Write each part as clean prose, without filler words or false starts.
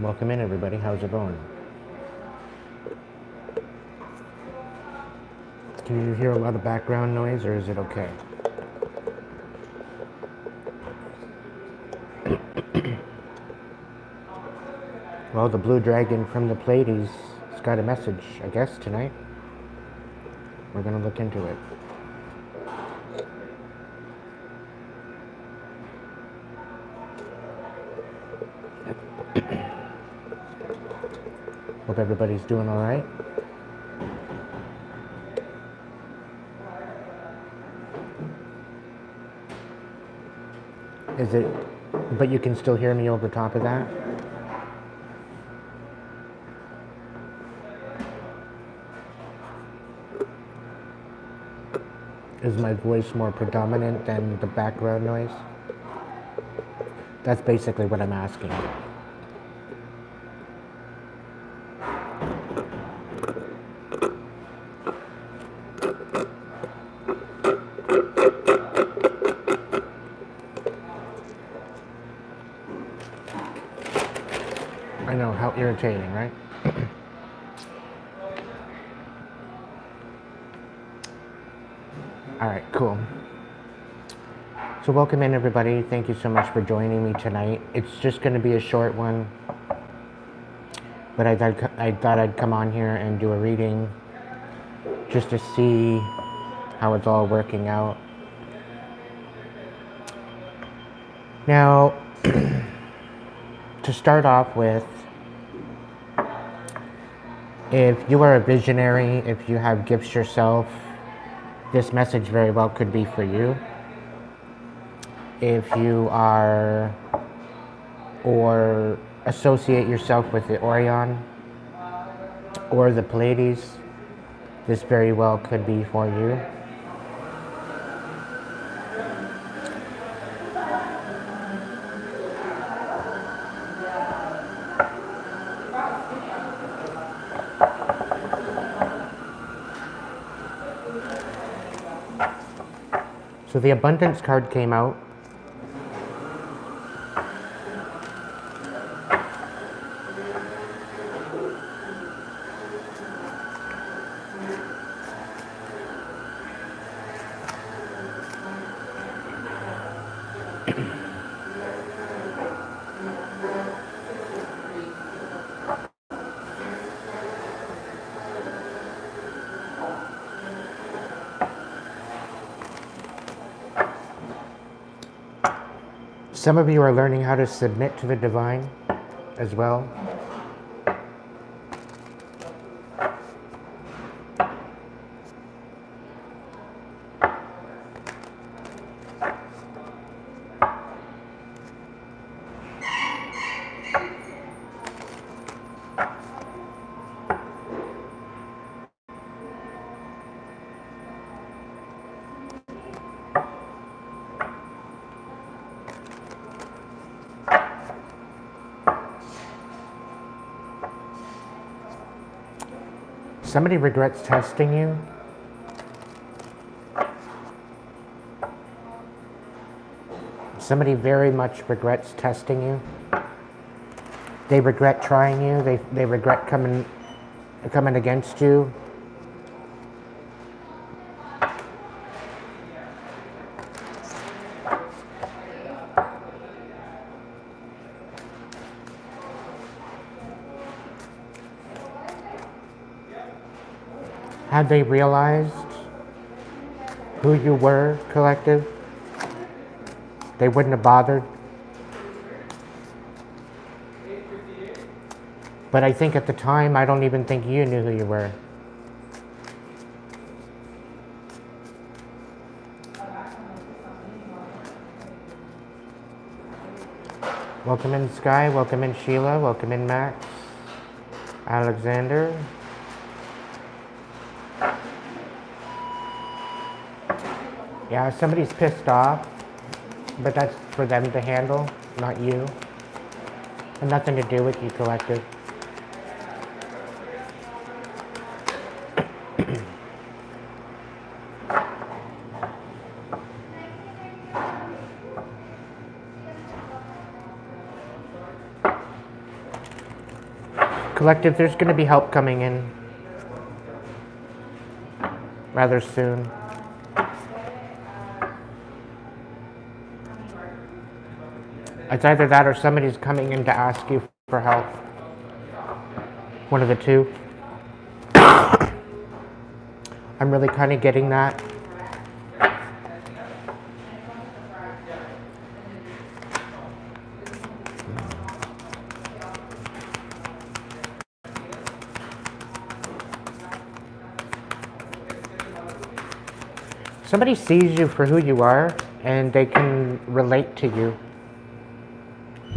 Welcome in, everybody. How's it going? Can you hear a lot of background noise, or is it okay? Well, the blue dragon from the Pleiades has got a message, I guess, tonight. We're going to look into it. Hope everybody's doing all right. Is it, but you can still hear me over top of that? Is my voice more predominant than the background noise? That's basically what I'm asking. I know, how irritating, right? All right, cool. So welcome in, everybody. Thank you so much for joining me tonight. It's just going to be a short one, but I thought I'd come on here and do a reading just to see how it's all working out. Now, to start off with, if you are a visionary, if you have gifts yourself, this message very well could be for you. If you are or associate yourself with the Orion or the Pleiades, this very well could be for you. So the abundance card came out. Some of you are learning how to submit to the divine as well. Somebody regrets testing you. Somebody very much regrets testing you. They regret trying you. They regret coming against you. Had they realized who you were, collective, they wouldn't have bothered. But I think at the time, I don't even think you knew who you were. Welcome in, Sky. Welcome in, Sheila. Welcome in, Max. Alexander. Yeah, somebody's pissed off, but that's for them to handle, not you. And nothing to do with you, collective. Collective, there's going to be help coming in rather soon. It's either that or somebody's coming in to ask you for help. One of the two. I'm really kind of getting that. Somebody sees you for who you are and they can relate to you.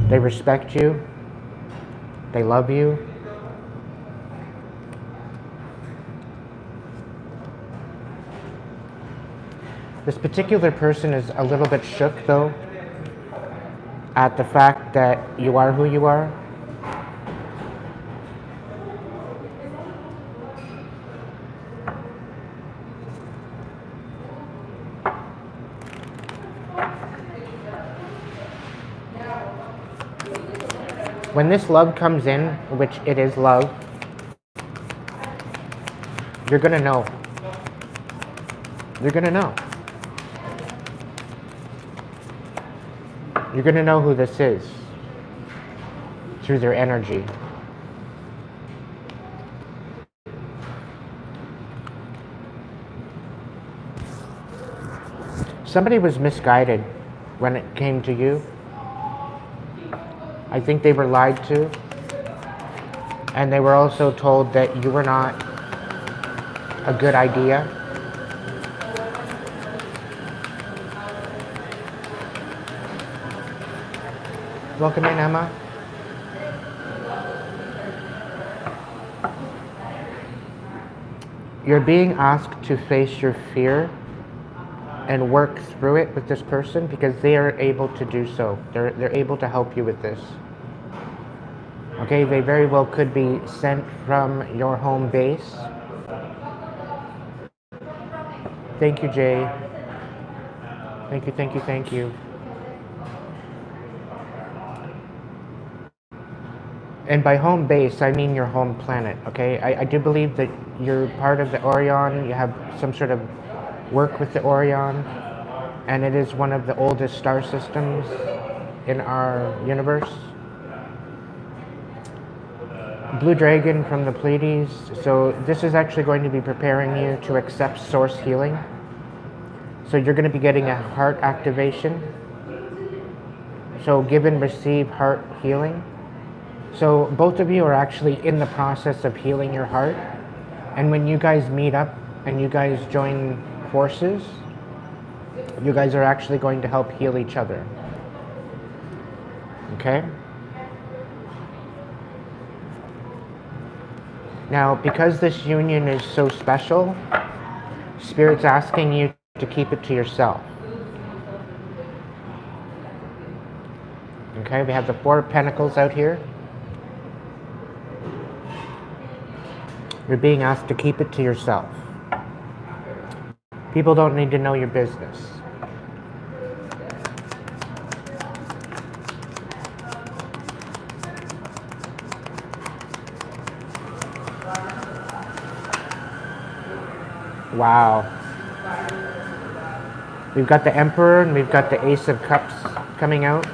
They respect you. They love you. This particular person is a little bit shook though at the fact that you are who you are. When this love comes in, which it is love, you're gonna know. You're gonna know. You're gonna know who this is through their energy. Somebody was misguided when it came to you. I think they were lied to, and they were also told that you were not a good idea. Welcome in, Emma. You're being asked to face your fear and work through it with this person because they are able to do so. They're able to help you with this. Okay, they very well could be sent from your home base. Thank you, Jay. Thank you, thank you, thank you. And by home base, I mean your home planet, okay? I do believe that you're part of the Orion. You have some sort of work with the Orion, and it is one of the oldest star systems in our universe. Blue Dragon from the Pleiades. So this is actually going to be preparing you to accept source healing. So you're going to be getting a heart activation. So give and receive heart healing. So both of you are actually in the process of healing your heart. And when you guys meet up and you guys join forces, you guys are actually going to help heal each other. Okay? Now, because this union is so special, Spirit's asking you to keep it to yourself. Okay, we have the Four of Pentacles out here. You're being asked to keep it to yourself. People don't need to know your business. Wow. We've got the Emperor and we've got the Ace of Cups coming out.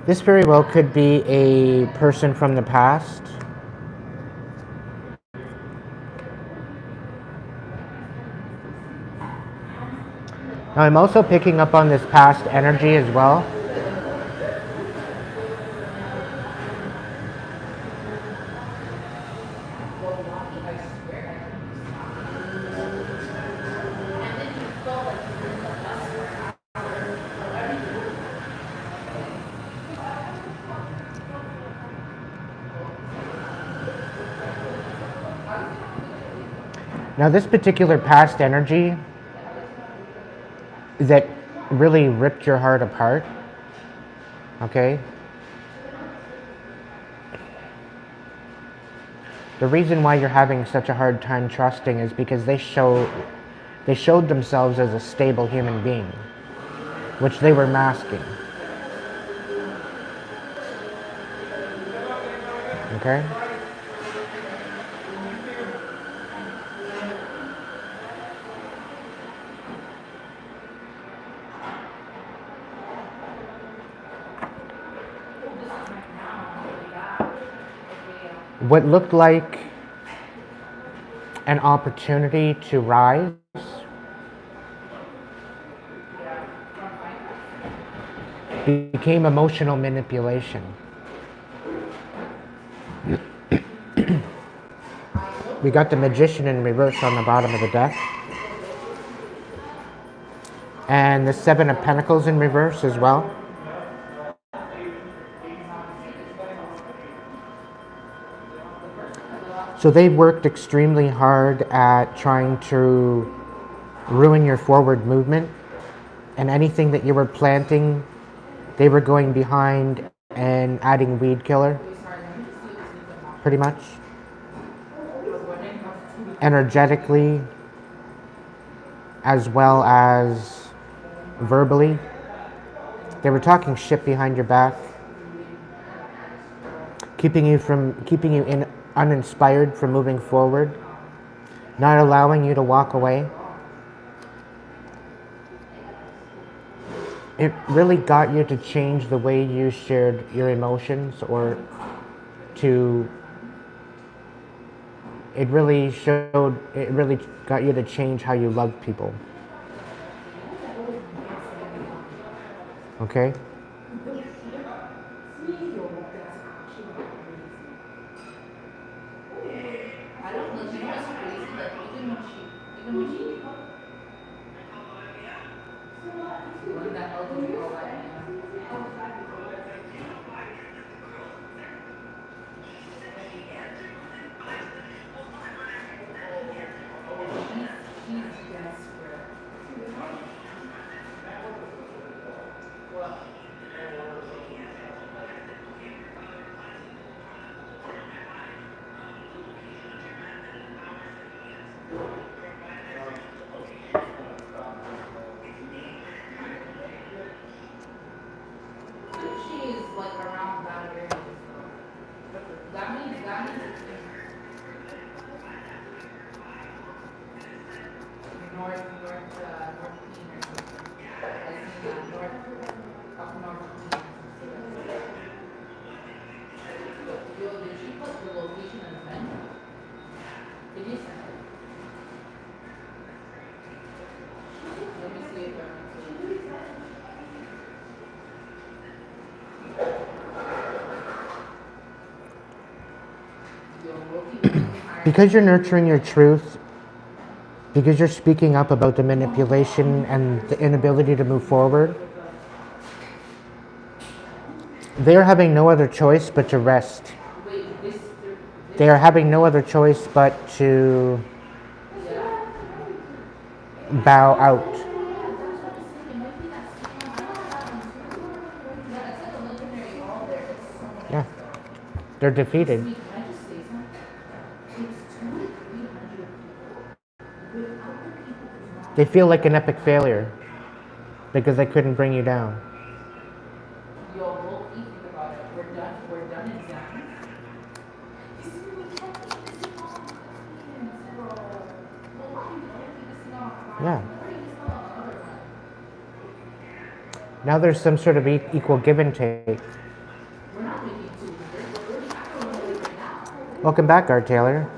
This very well could be a person from the past. Now I'm also picking up on this past energy as well. Now this particular past energy that really ripped your heart apart, okay? The reason why you're having such a hard time trusting is because they showed themselves as a stable human being, which they were masking. Okay? What looked like an opportunity to rise became emotional manipulation. We got the Magician in reverse on the bottom of the deck. And the Seven of Pentacles in reverse as well. So they worked extremely hard at trying to ruin your forward movement. And anything that you were planting, they were going behind and adding weed killer. Pretty much. Energetically, as well as verbally. They were talking shit behind your back, keeping you uninspired from moving forward, not allowing you to walk away. It really got you to change the way you shared your emotions, or it really got you to change how you love people. Okay? Because you're nurturing your truth, because you're speaking up about the manipulation and the inability to move forward, they're having no other choice but to rest. They are having no other choice but to bow out. Yeah, they're defeated. They feel like an epic failure because they couldn't bring you down. Yeah. Now there's some sort of equal give and take. Welcome back, Art Taylor.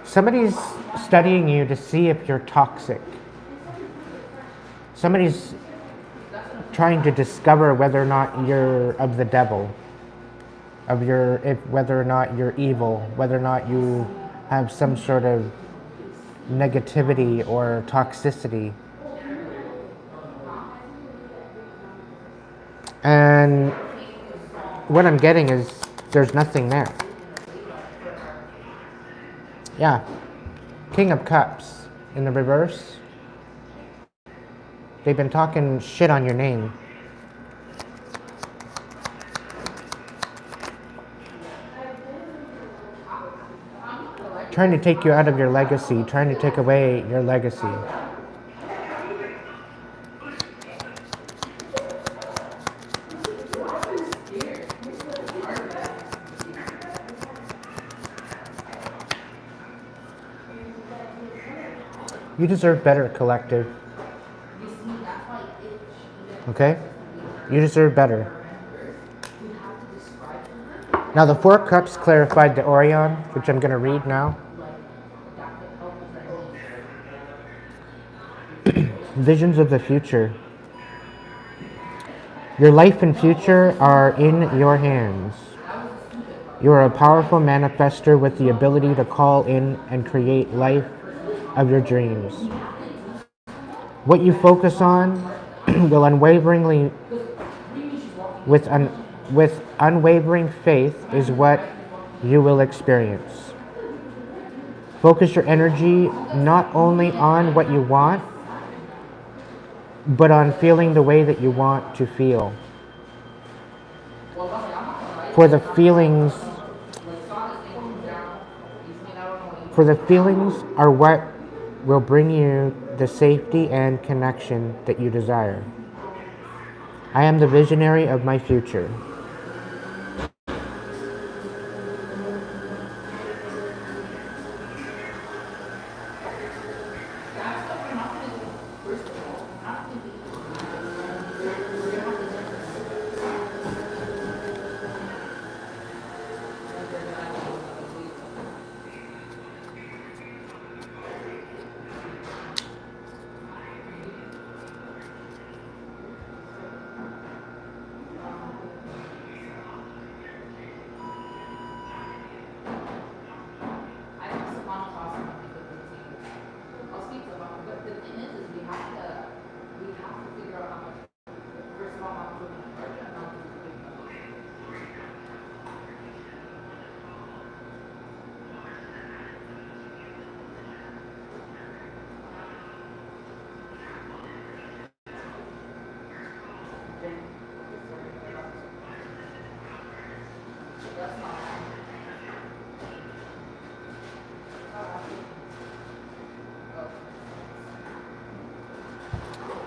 Somebody's studying you to see if you're toxic. Somebody's trying to discover whether or not you're of the devil, whether or not you're evil, whether or not you have some sort of negativity or toxicity. And what I'm getting is there's nothing there. Yeah. King of Cups in the reverse. They've been talking shit on your name. Trying to take you out of your legacy, trying to take away your legacy. You deserve better, collective. Okay? You deserve better. Now the Four Cups clarified the Orion, which I'm going to read now. Visions of the future. Your life and future are in your hands. You are a powerful manifester with the ability to call in and create life of your dreams. What you focus on will unwaveringly, with unwavering faith, is what you will experience. Focus your energy not only on what you want, but on feeling the way that you want to feel. For the feelings are what will bring you the safety and connection that you desire. I am the visionary of my future.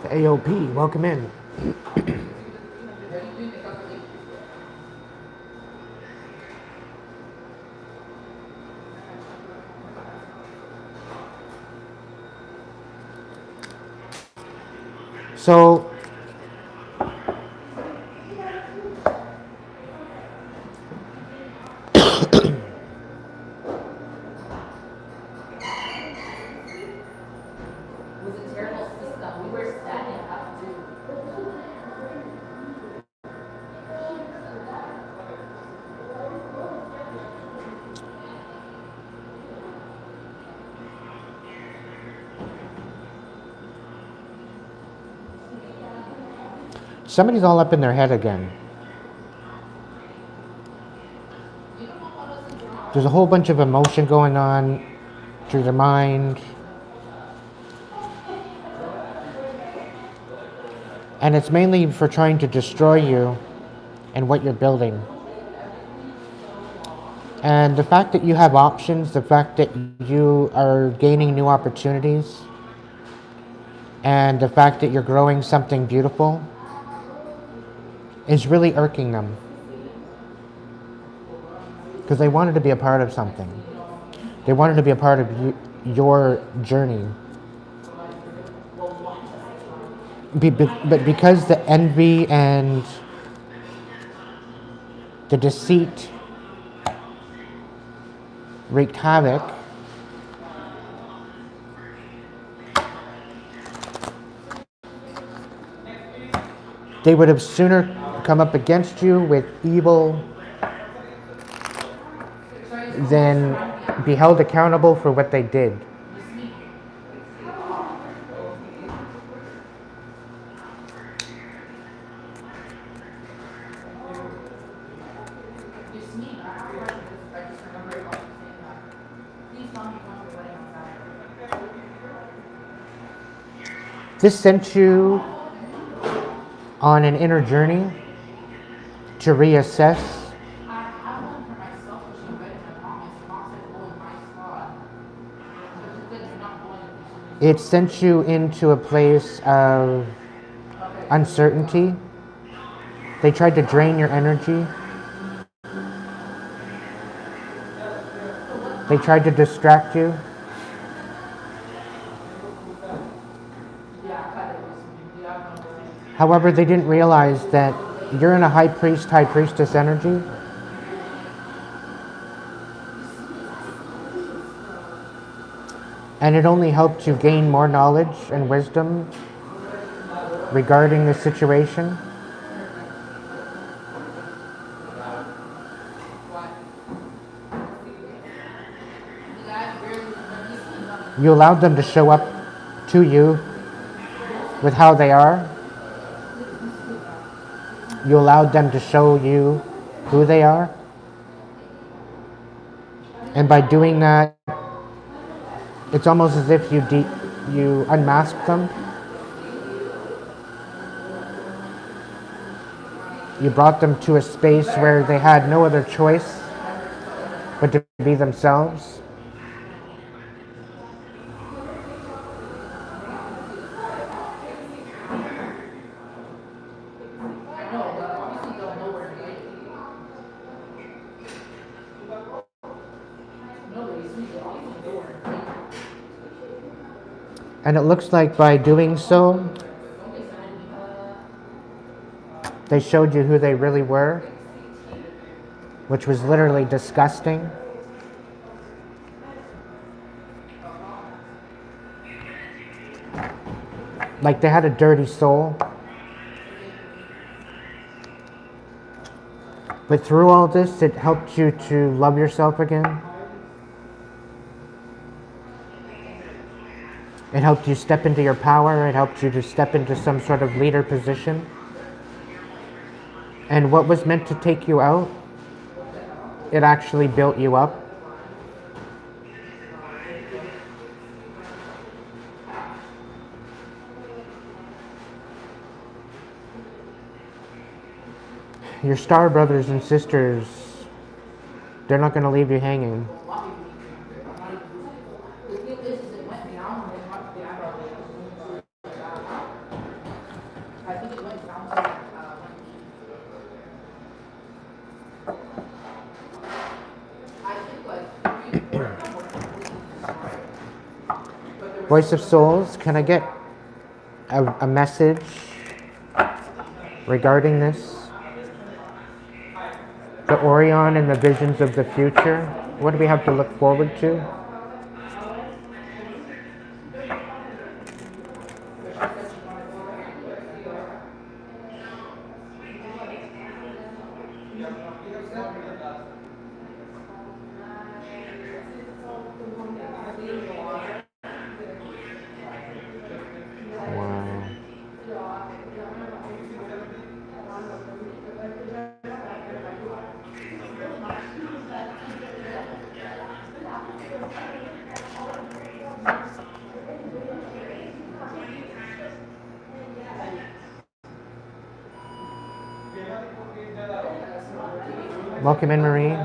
The AOP, welcome in. So, somebody's all up in their head again. There's a whole bunch of emotion going on through their mind. And it's mainly for trying to destroy you and what you're building. And the fact that you have options, the fact that you are gaining new opportunities, and the fact that you're growing something beautiful is really irking them. Because they wanted to be a part of something. They wanted to be a part of your journey. But because the envy and the deceit wreaked havoc, they would have sooner come up against you with evil than be held accountable for what they did. This sent you on an inner journey to reassess. It sent you into a place of uncertainty. They tried to drain your energy. They tried to distract you. However, they didn't realize that you're in a high priest, high priestess energy. And it only helped you gain more knowledge and wisdom regarding the situation. You allowed them to show up to you with how they are. You allowed them to show you who they are. And by doing that, it's almost as if you unmasked them. You brought them to a space where they had no other choice but to be themselves. And it looks like by doing so, they showed you who they really were, which was literally disgusting. Like they had a dirty soul. But through all this, it helped you to love yourself again. It helped you step into your power. It helped you to step into some sort of leader position. And what was meant to take you out, it actually built you up. Your star brothers and sisters, they're not going to leave you hanging. Voice of Souls, can I get a message regarding this? The Orion and the visions of the future. What do we have to look forward to? Welcome in, Marie.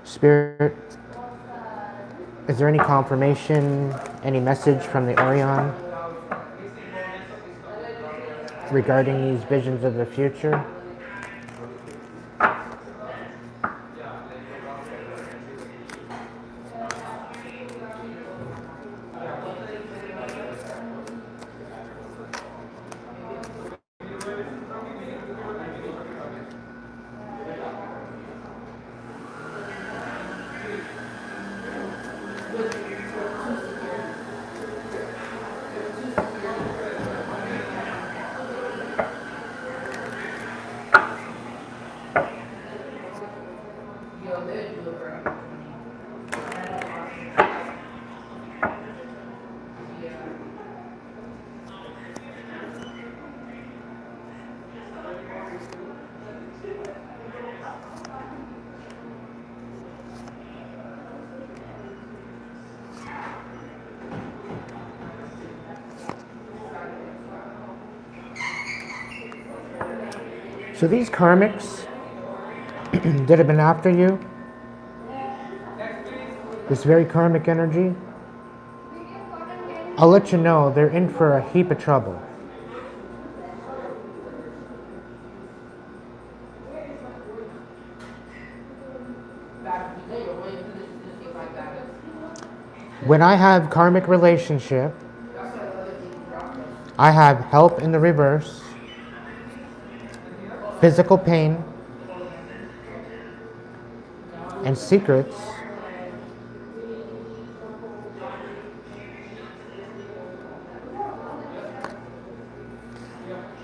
Spirit, is there any confirmation, any message from the Orion regarding these visions of the future? So these karmics that have been after you, this very karmic energy, I'll let you know they're in for a heap of trouble. When I have karmic relationship, I have help in the reverse, physical pain, and secrets.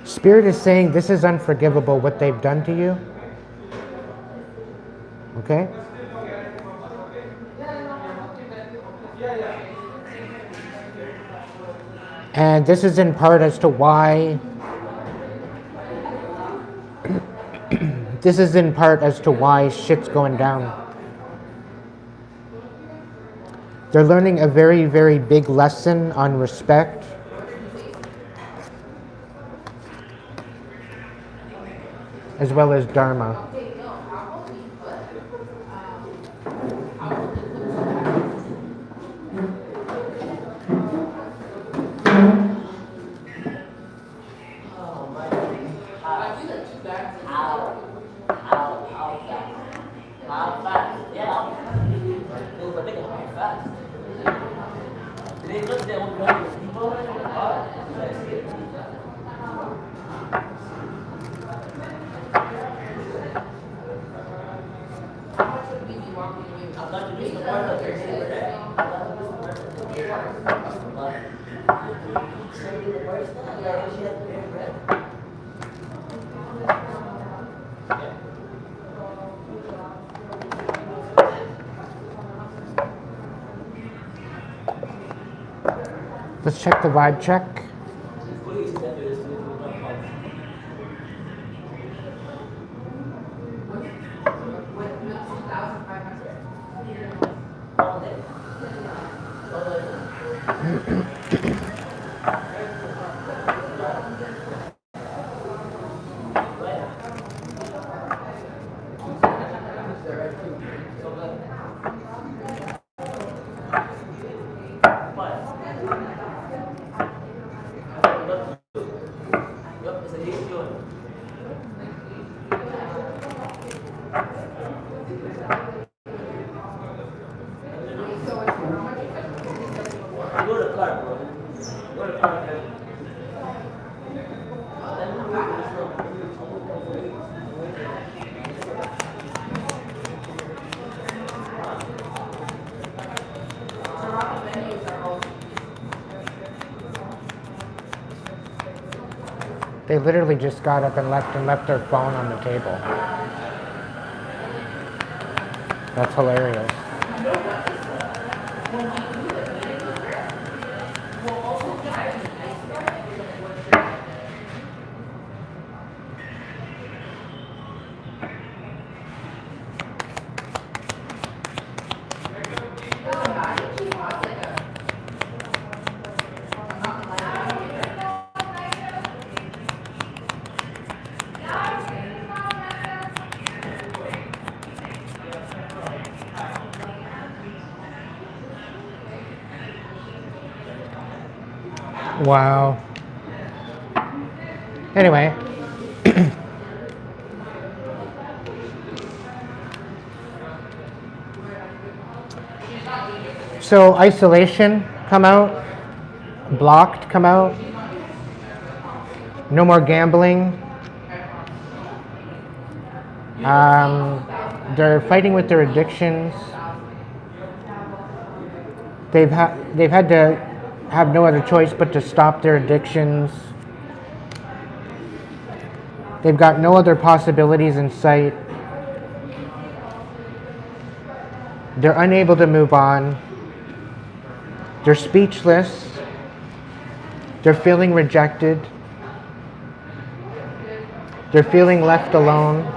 Spirit is saying this is unforgivable what they've done to you. Okay? And this is in part as to why shit's going down. They're learning a very, very big lesson on respect. As well as dharma. Let's check the vibe check. They literally just got up and left their phone on the table. That's hilarious. Wow. Anyway. So isolation come out, blocked come out, no more gambling. They're fighting with their addictions. They've had to have no other choice but to stop their addictions. They've got no other possibilities in sight. They're unable to move on. They're speechless. They're feeling rejected. They're feeling left alone.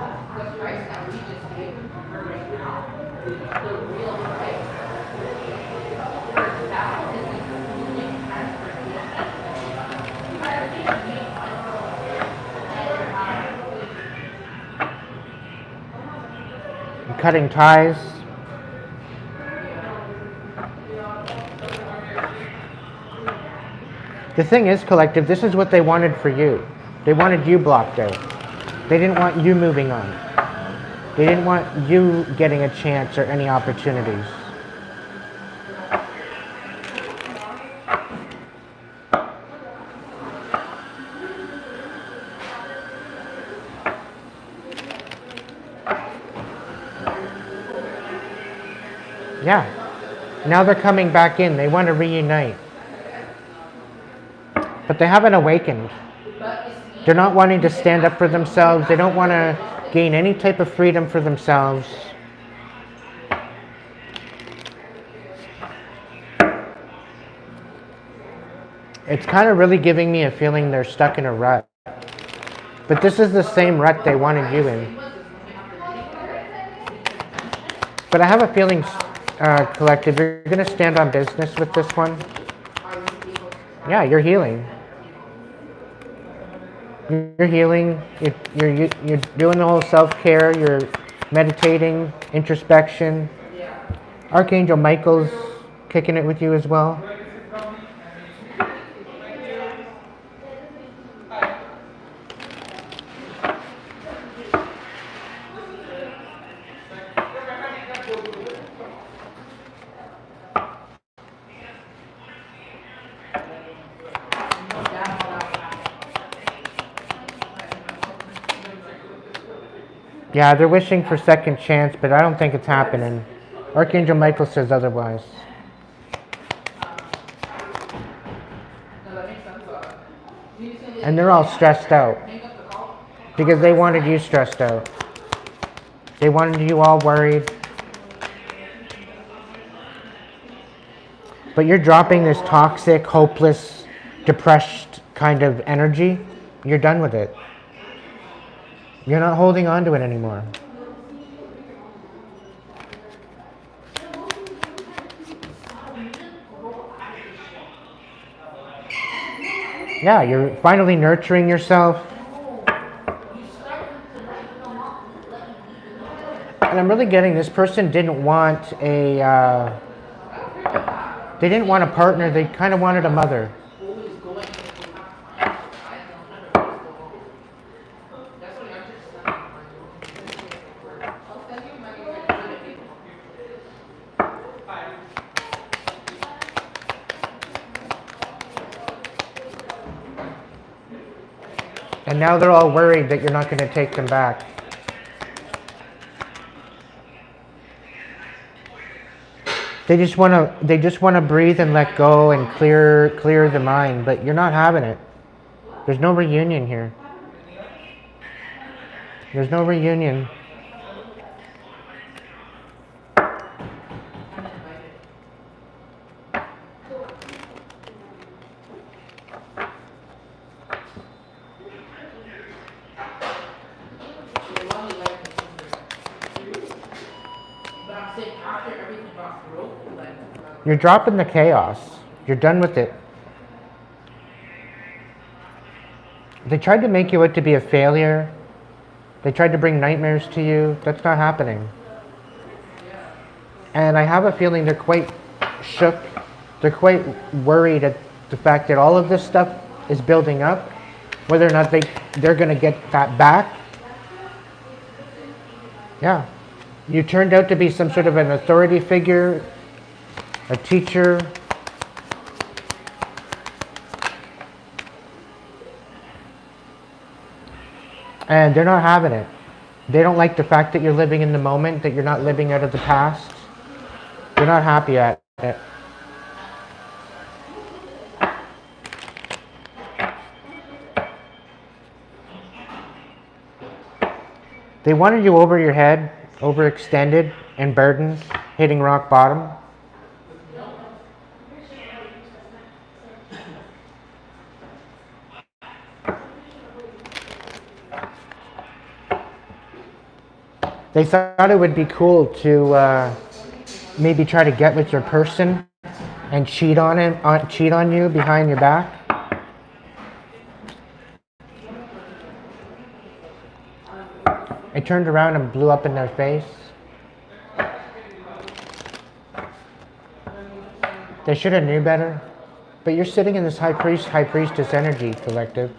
cutting ties. The thing is, collective, this is what they wanted for you. They wanted you blocked out. They didn't want you moving on. They didn't want you getting a chance or any opportunities. Yeah. Now they're coming back in. They want to reunite. But they haven't awakened. They're not wanting to stand up for themselves. They don't want to gain any type of freedom for themselves. It's kind of really giving me a feeling they're stuck in a rut. But this is the same rut they wanted you in. But I have a feeling, collective, you're going to stand on business with this one. Yeah, you're healing. You're healing. You're doing the whole self-care. You're meditating, introspection. Archangel Michael's kicking it with you as well. Yeah, they're wishing for second chance, but I don't think it's happening. Archangel Michael says otherwise. And they're all stressed out because they wanted you stressed out. They wanted you all worried. But you're dropping this toxic, hopeless, depressed kind of energy. You're done with it. You're not holding on to it anymore. Yeah, you're finally nurturing yourself. And I'm really getting this person didn't want a, they didn't want a partner, they kind of wanted a mother. And now they're all worried that you're not going to take them back. They just want to breathe and let go and clear the mind, but you're not having it. There's no reunion here. There's no reunion. You're dropping the chaos. You're done with it. They tried to make you out to be a failure. They tried to bring nightmares to you. That's not happening. And I have a feeling they're quite shook. They're quite worried at the fact that all of this stuff is building up. Whether or not they're going to get that back. Yeah. You turned out to be some sort of an authority figure, a teacher. And they're not having it. They don't like the fact that you're living in the moment, that you're not living out of the past. They're not happy at it. They wanted you over your head, overextended and burdened, hitting rock bottom. They thought it would be cool to maybe try to get with your person and cheat on you behind your back. It turned around and blew up in their face. They should have knew better. But you're sitting in this high priest, high priestess energy, collective.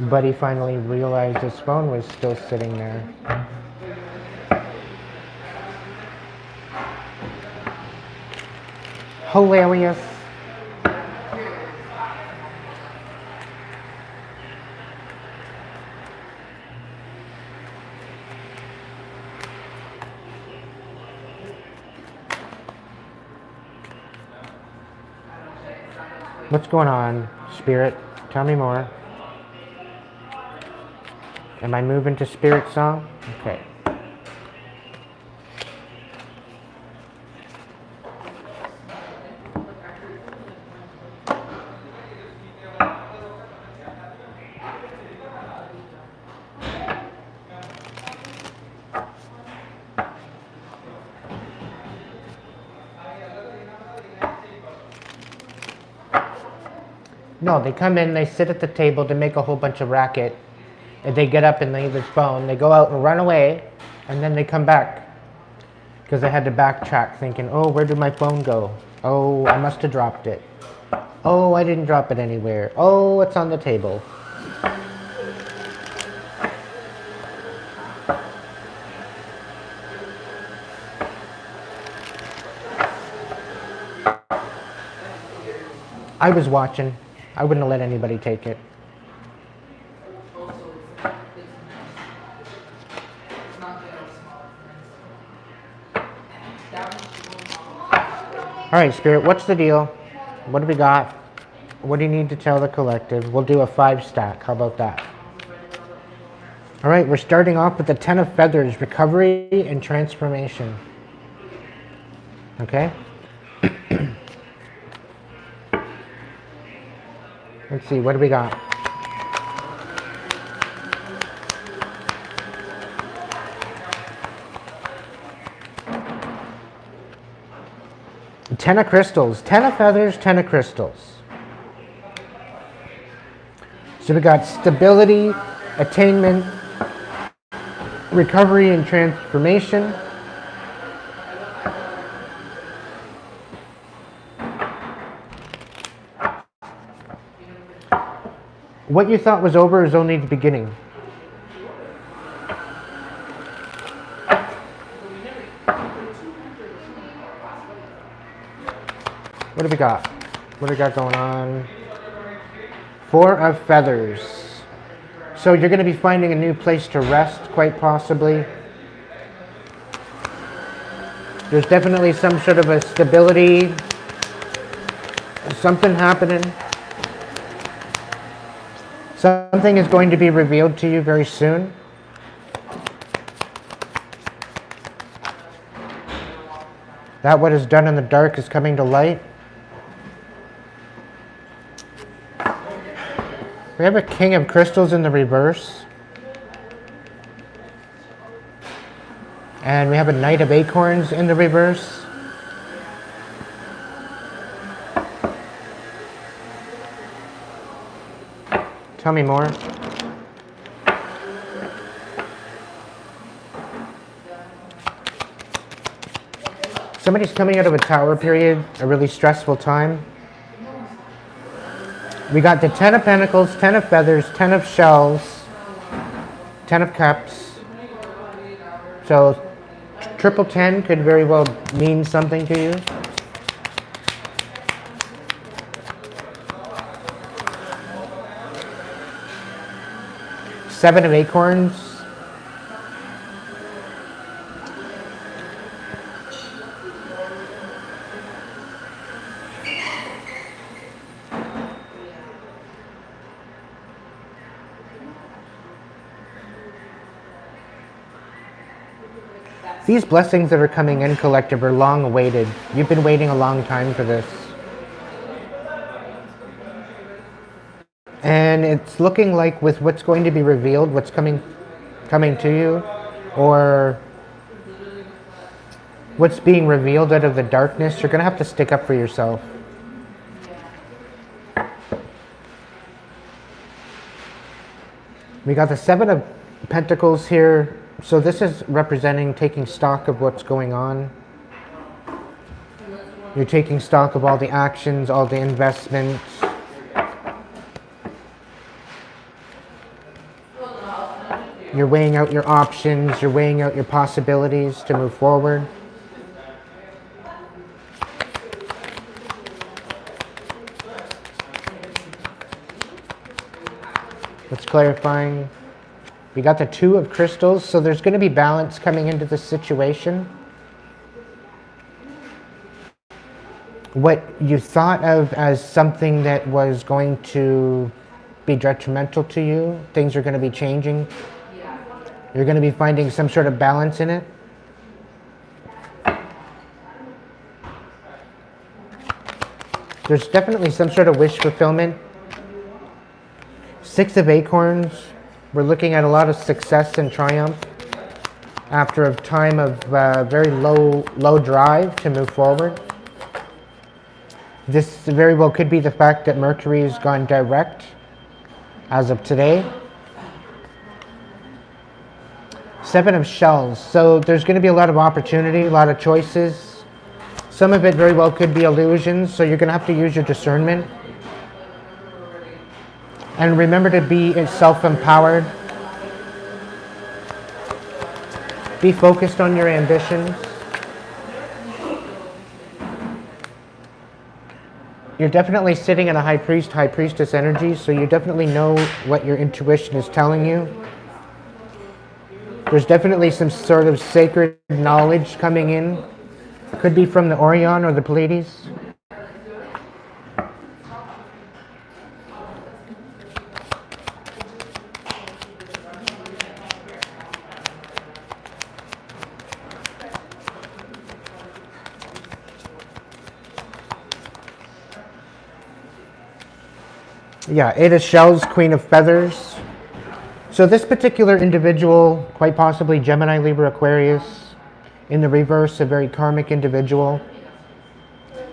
Buddy finally realized his phone was still sitting there. Hilarious. What's going on, Spirit? Tell me more. Am I moving to Spirit song? Okay. No, they come in, they sit at the table to make a whole bunch of racket. And they get up and leave his phone. They go out and run away, and then they come back. Because they had to backtrack thinking, oh, where did my phone go? Oh, I must have dropped it. Oh, I didn't drop it anywhere. Oh, it's on the table. I was watching. I wouldn't have let anybody take it. All right, Spirit, what's the deal? What do we got? What do you need to tell the collective? We'll do a 5 stack. How about that? All right, we're starting off with the 10 of Feathers, recovery and transformation. Okay? Let's see, what do we got? Ten of Crystals, 10 of Feathers, 10 of Crystals. So we got stability, attainment, recovery and transformation. What you thought was over is only the beginning. What do we got? What do we got going on? 4 of Feathers. So you're going to be finding a new place to rest, quite possibly. There's definitely some sort of a stability, something happening. Something is going to be revealed to you very soon. That what is done in the dark is coming to light. We have a King of Crystals in the reverse. And we have a Knight of Acorns in the reverse. Tell me more. Somebody's coming out of a Tower period, a really stressful time. We got the 10 of Pentacles, 10 of Feathers, 10 of Shells, 10 of Cups. So triple 10 could very well mean something to you. Seven of Acorns. These blessings that are coming in, collective, are long awaited. You've been waiting a long time for this. And it's looking like with what's going to be revealed, what's coming coming to you, or what's being revealed out of the darkness, you're going to have to stick up for yourself. We got the Seven of Pentacles here. So this is representing taking stock of what's going on. You're taking stock of all the actions, all the investments. You're weighing out your options. You're weighing out your possibilities to move forward. It's clarifying. We got the Two of Crystals, so there's going to be balance coming into this situation. What you thought of as something that was going to be detrimental to you, things are going to be changing. You're going to be finding some sort of balance in it. There's definitely some sort of wish fulfillment. Six of Acorns. We're looking at a lot of success and triumph after a time of very low drive to move forward. This very well could be the fact that Mercury has gone direct as of today. Seven of Shells. So there's going to be a lot of opportunity, a lot of choices. Some of it very well could be illusions, so you're going to have to use your discernment. And remember to be self-empowered. Be focused on your ambitions. You're definitely sitting in a high priest, high priestess energy, so you definitely know what your intuition is telling you. There's definitely some sort of sacred knowledge coming in. Could be from the Orion or the Pleiades. Yeah, Eight of Shells, Queen of Feathers. So this particular individual, quite possibly Gemini, Libra, Aquarius, in the reverse, a very karmic individual.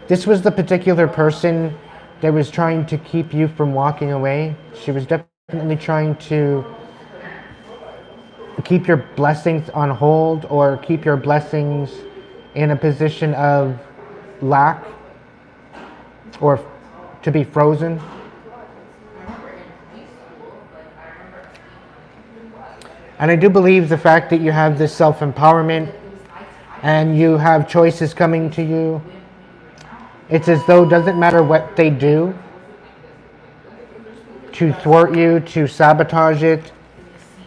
This was the particular person that was trying to keep you from walking away. She was definitely trying to keep your blessings on hold or keep your blessings in a position of lack or to be frozen. And I do believe the fact that you have this self-empowerment and you have choices coming to you, it's as though it doesn't matter what they do to thwart you, to sabotage it,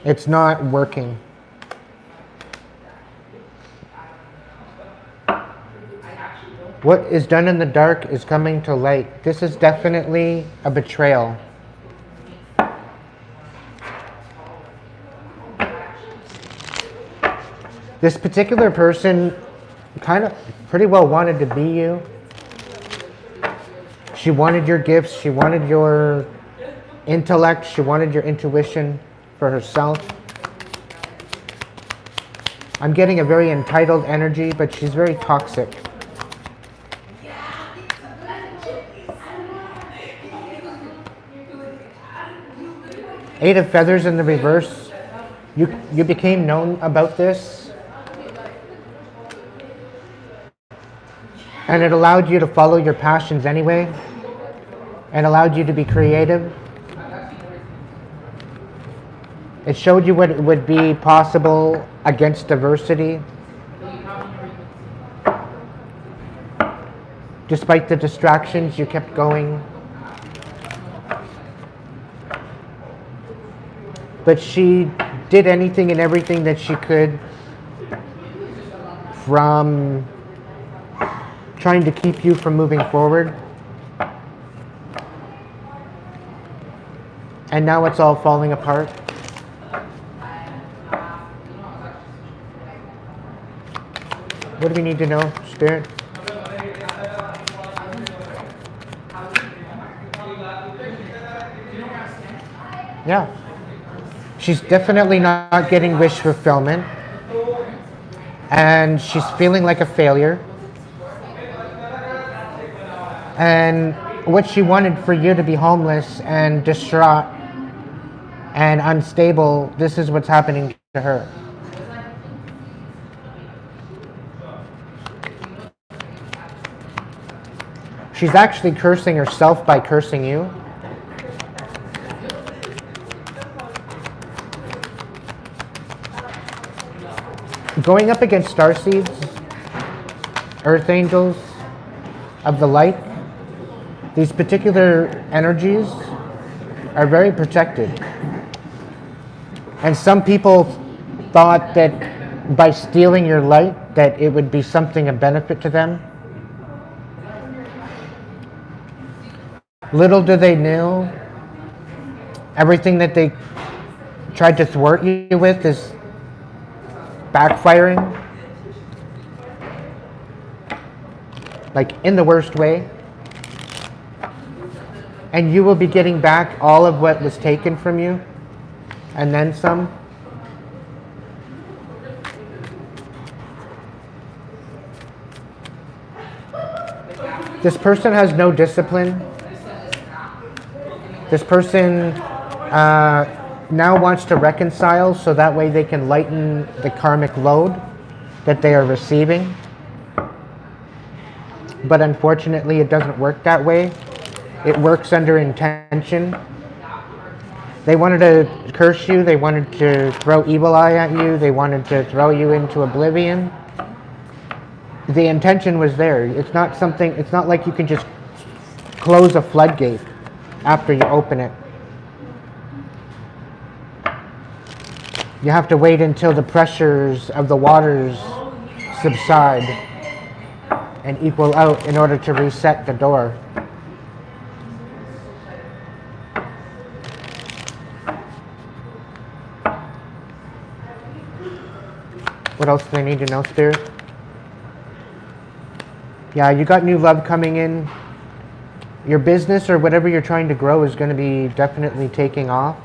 it's not working. What is done in the dark is coming to light. This is definitely a betrayal. This particular person kind of pretty well wanted to be you. She wanted your gifts. She wanted your intellect. She wanted your intuition for herself. I'm getting a very entitled energy, but she's very toxic. Eight of Feathers in the reverse. You became known about this. And it allowed you to follow your passions anyway, and allowed you to be creative. It showed you what would be possible against adversity. Despite the distractions, you kept going. But she did anything and everything that she could, from trying to keep you from moving forward. And now it's all falling apart. What do we need to know, Spirit? Yeah. She's definitely not getting wish fulfillment. And she's feeling like a failure. And what she wanted for you to be homeless and distraught and unstable, this is what's happening to her. She's actually cursing herself by cursing you. Going up against starseeds, earth angels of the light, these particular energies are very protected. And some people thought that by stealing your light, that it would be something of benefit to them. Little do they know, everything that they tried to thwart you with is backfiring, like in the worst way. And you will be getting back all of what was taken from you, and then some. This person has no discipline. This person now wants to reconcile so that way they can lighten the karmic load that they are receiving. But unfortunately, it doesn't work that way. It works under intention. They wanted to curse you. They wanted to throw evil eye at you. They wanted to throw you into oblivion. The intention was there. It's not something, it's not like you can just close a floodgate after you open it. You have to wait until the pressures of the waters subside and equal out in order to reset the door. What else do I need to know, Spirit? Yeah, you got new love coming in. Your business or whatever you're trying to grow is going to be definitely taking off.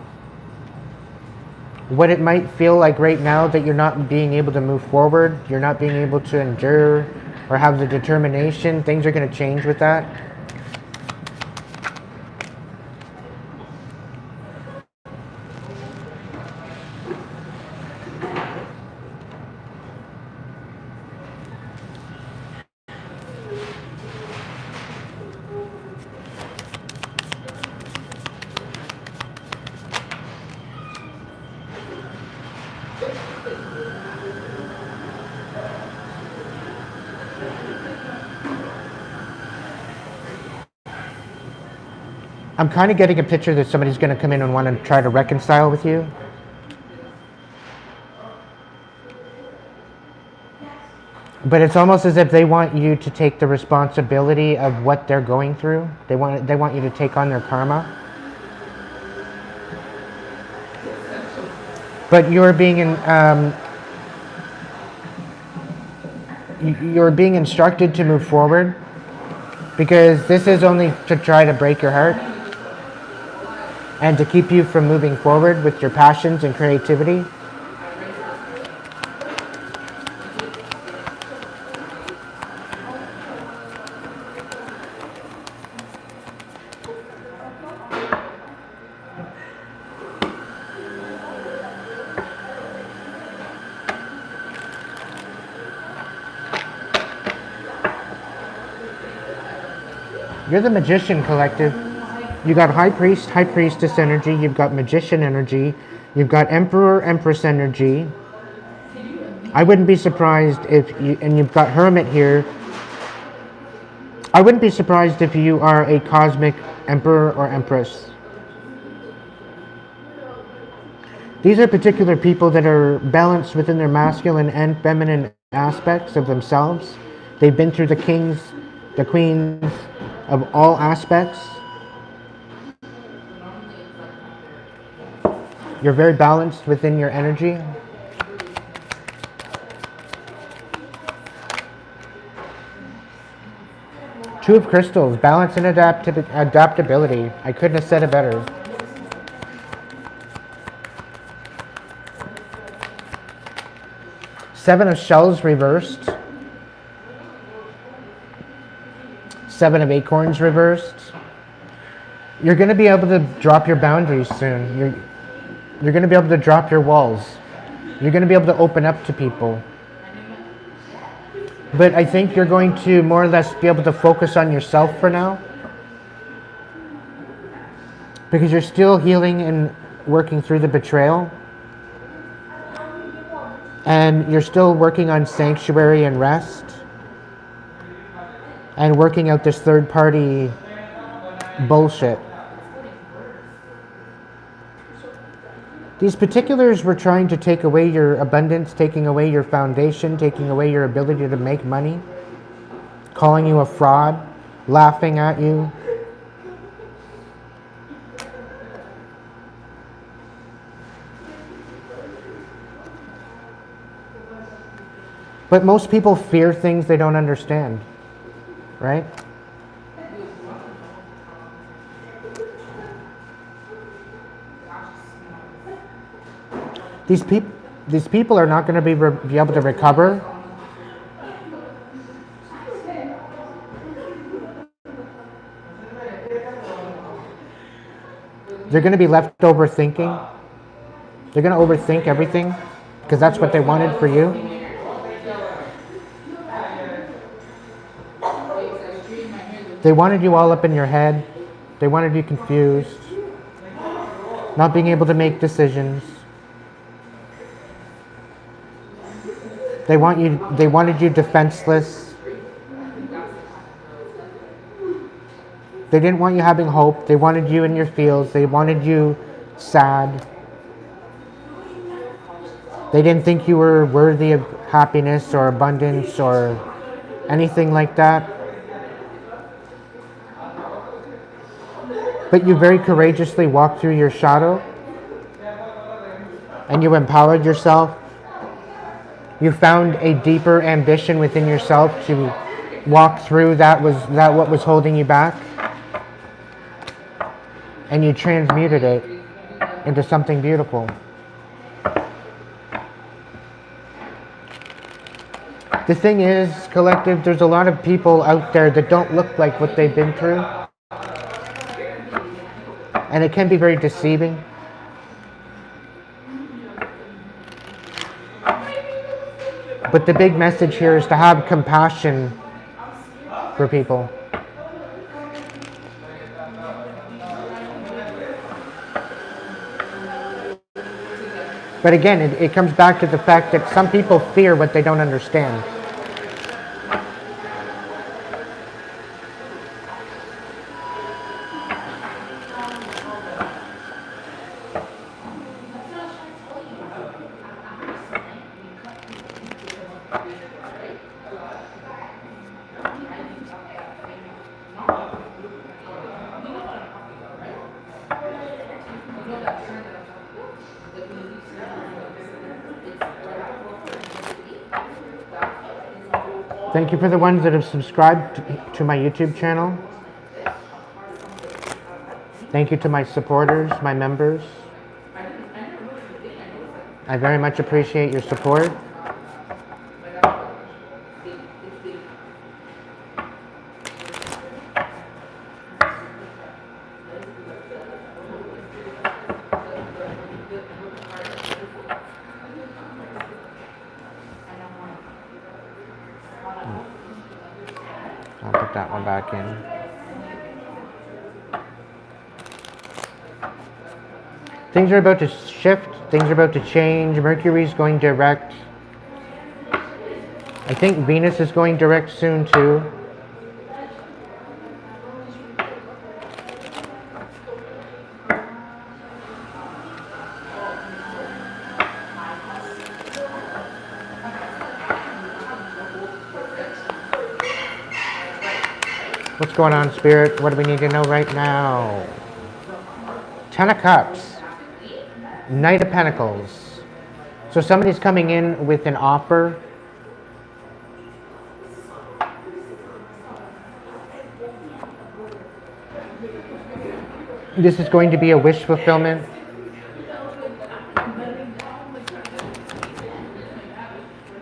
What it might feel like right now that you're not being able to move forward, you're not being able to endure or have the determination, things are going to change with that. I'm kind of getting a picture that somebody's going to come in and want to try to reconcile with you. But it's almost as if they want you to take the responsibility of what they're going through. They want you to take on their karma. But you're being instructed to move forward, because this is only to try to break your heart and to keep you from moving forward with your passions and creativity. You're the Magician Collective. You got High Priest, High Priestess energy. You've got Magician energy. You've got Emperor, Empress energy. I wouldn't be surprised if you, and you've got Hermit here. I wouldn't be surprised if you are a cosmic Emperor or Empress. These are particular people that are balanced within their masculine and feminine aspects of themselves. They've been through the kings, the queens of all aspects. You're very balanced within your energy. Two of Crystals, balance and adaptability. I couldn't have said it better. Seven of shells reversed. Seven of acorns reversed. You're going to be able to drop your boundaries soon. You're going to be able to drop your walls. You're going to be able to open up to people. But I think you're going to more or less be able to focus on yourself for now. Because you're still healing and working through the betrayal. And you're still working on sanctuary and rest. And working out this third party bullshit. These particulars were trying to take away your abundance, taking away your foundation, taking away your ability to make money, calling you a fraud, laughing at you. But most people fear things they don't understand, right? These people are not going to be able to recover. They're going to be left overthinking. They're going to overthink everything because that's what they wanted for you. They wanted you all up in your head. They wanted you confused, not being able to make decisions. They wanted you defenseless. They didn't want you having hope. They wanted you in your fields. They wanted you sad. They didn't think you were worthy of happiness or abundance or anything like that. But you very courageously walked through your shadow and you empowered yourself. You found a deeper ambition within yourself to walk through what was holding you back. And you transmuted it into something beautiful. The thing is, collective, there's a lot of people out there that don't look like what they've been through. And it can be very deceiving. But the big message here is to have compassion for people. But again, it comes back to the fact that some people fear what they don't understand. Thank you for the ones that have subscribed to my YouTube channel. Thank you to my supporters, my members. I very much appreciate your support. I'll put that one back in. Things are about to shift. Things are about to change. Mercury's going direct. I think Venus is going direct soon too. What's going on, Spirit? What do we need to know right now? 10 of Cups. Knight of Pentacles. So somebody's coming in with an offer. This is going to be a wish fulfillment.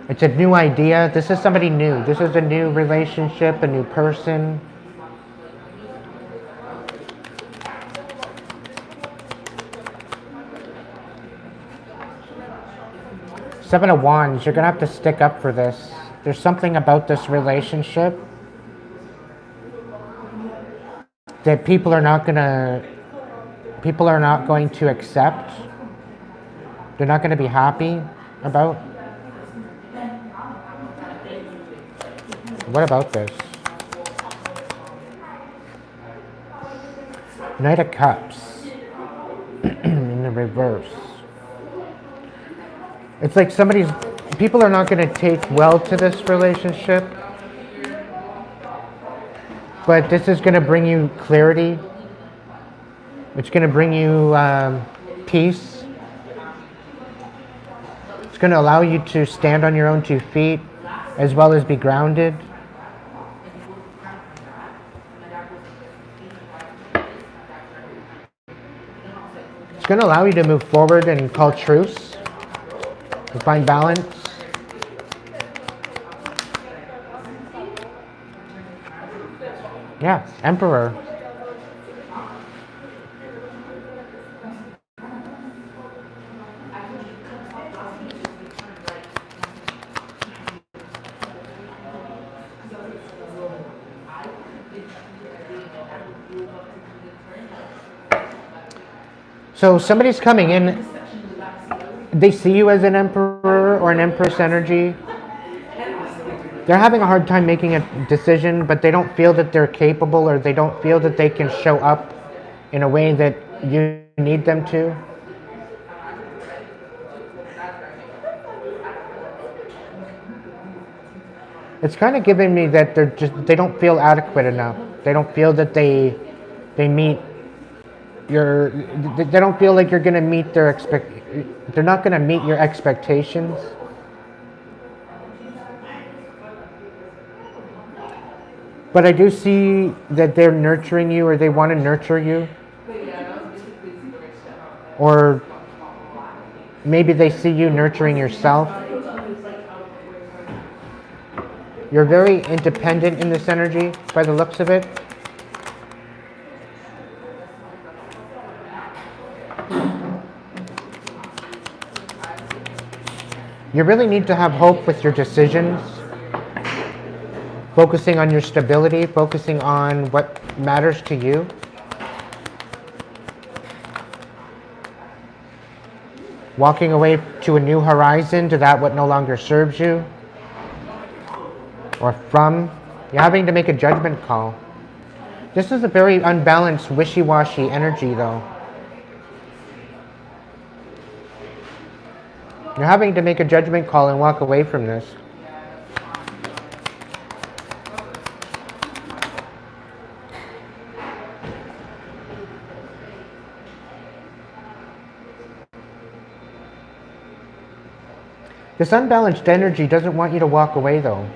It's a new idea. This is somebody new. This is a new relationship, a new person. Seven of Wands, you're going to have to stick up for this. There's something about this relationship that people are not going to accept. They're not going to be happy about. What about this? Knight of Cups in the reverse. It's like people are not going to take well to this relationship, but this is going to bring you clarity. It's going to bring you peace. It's going to allow you to stand on your own 2 feet as well as be grounded. It's going to allow you to move forward and call truce, and find balance. Yeah, Emperor. So somebody's coming in, they see you as an emperor or an empress energy. They're having a hard time making a decision, but they don't feel that they're capable, or they don't feel that they can show up in a way that you need them to. It's kind of giving me that they don't feel adequate enough. They don't feel that they meet they don't feel like you're going to meet they're not going to meet your expectations. But I do see that they're nurturing you, or they want to nurture you. Or maybe they see you nurturing yourself. You're very independent in this energy by the looks of it. You really need to have hope with your decisions, focusing on your stability, focusing on what matters to you. Walking away to a new horizon, to that what no longer serves you, or from. You're having to make a judgment call. This is a very unbalanced, wishy-washy energy, though. You're having to make a judgment call and walk away from this. This unbalanced energy doesn't want you to walk away, though.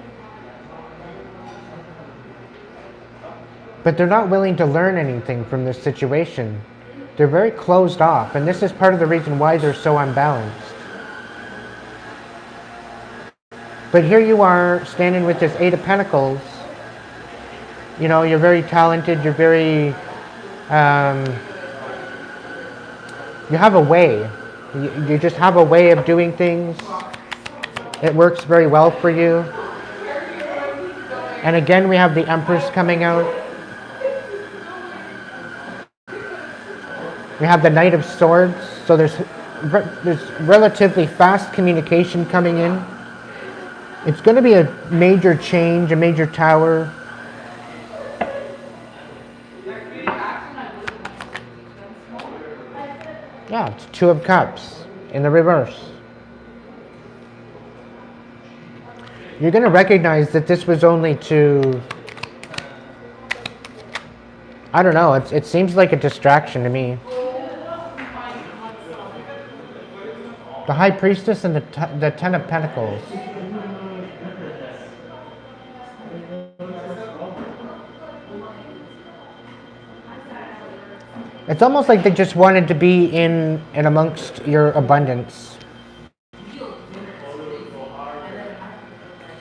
But they're not willing to learn anything from this situation. They're very closed off, and this is part of the reason why they're so unbalanced. But here you are, standing with this Eight of Pentacles. You know, you're very talented, you're very... you have a way. You just have a way of doing things. It works very well for you. And again, we have the Empress coming out. We have the Knight of Swords. So there's relatively fast communication coming in. It's going to be a major change, a major tower. Yeah, it's Two of Cups in the reverse. You're going to recognize that this was only to, I don't know, it seems like a distraction to me. The High Priestess and the Ten of Pentacles. It's almost like they just wanted to be in and amongst your abundance.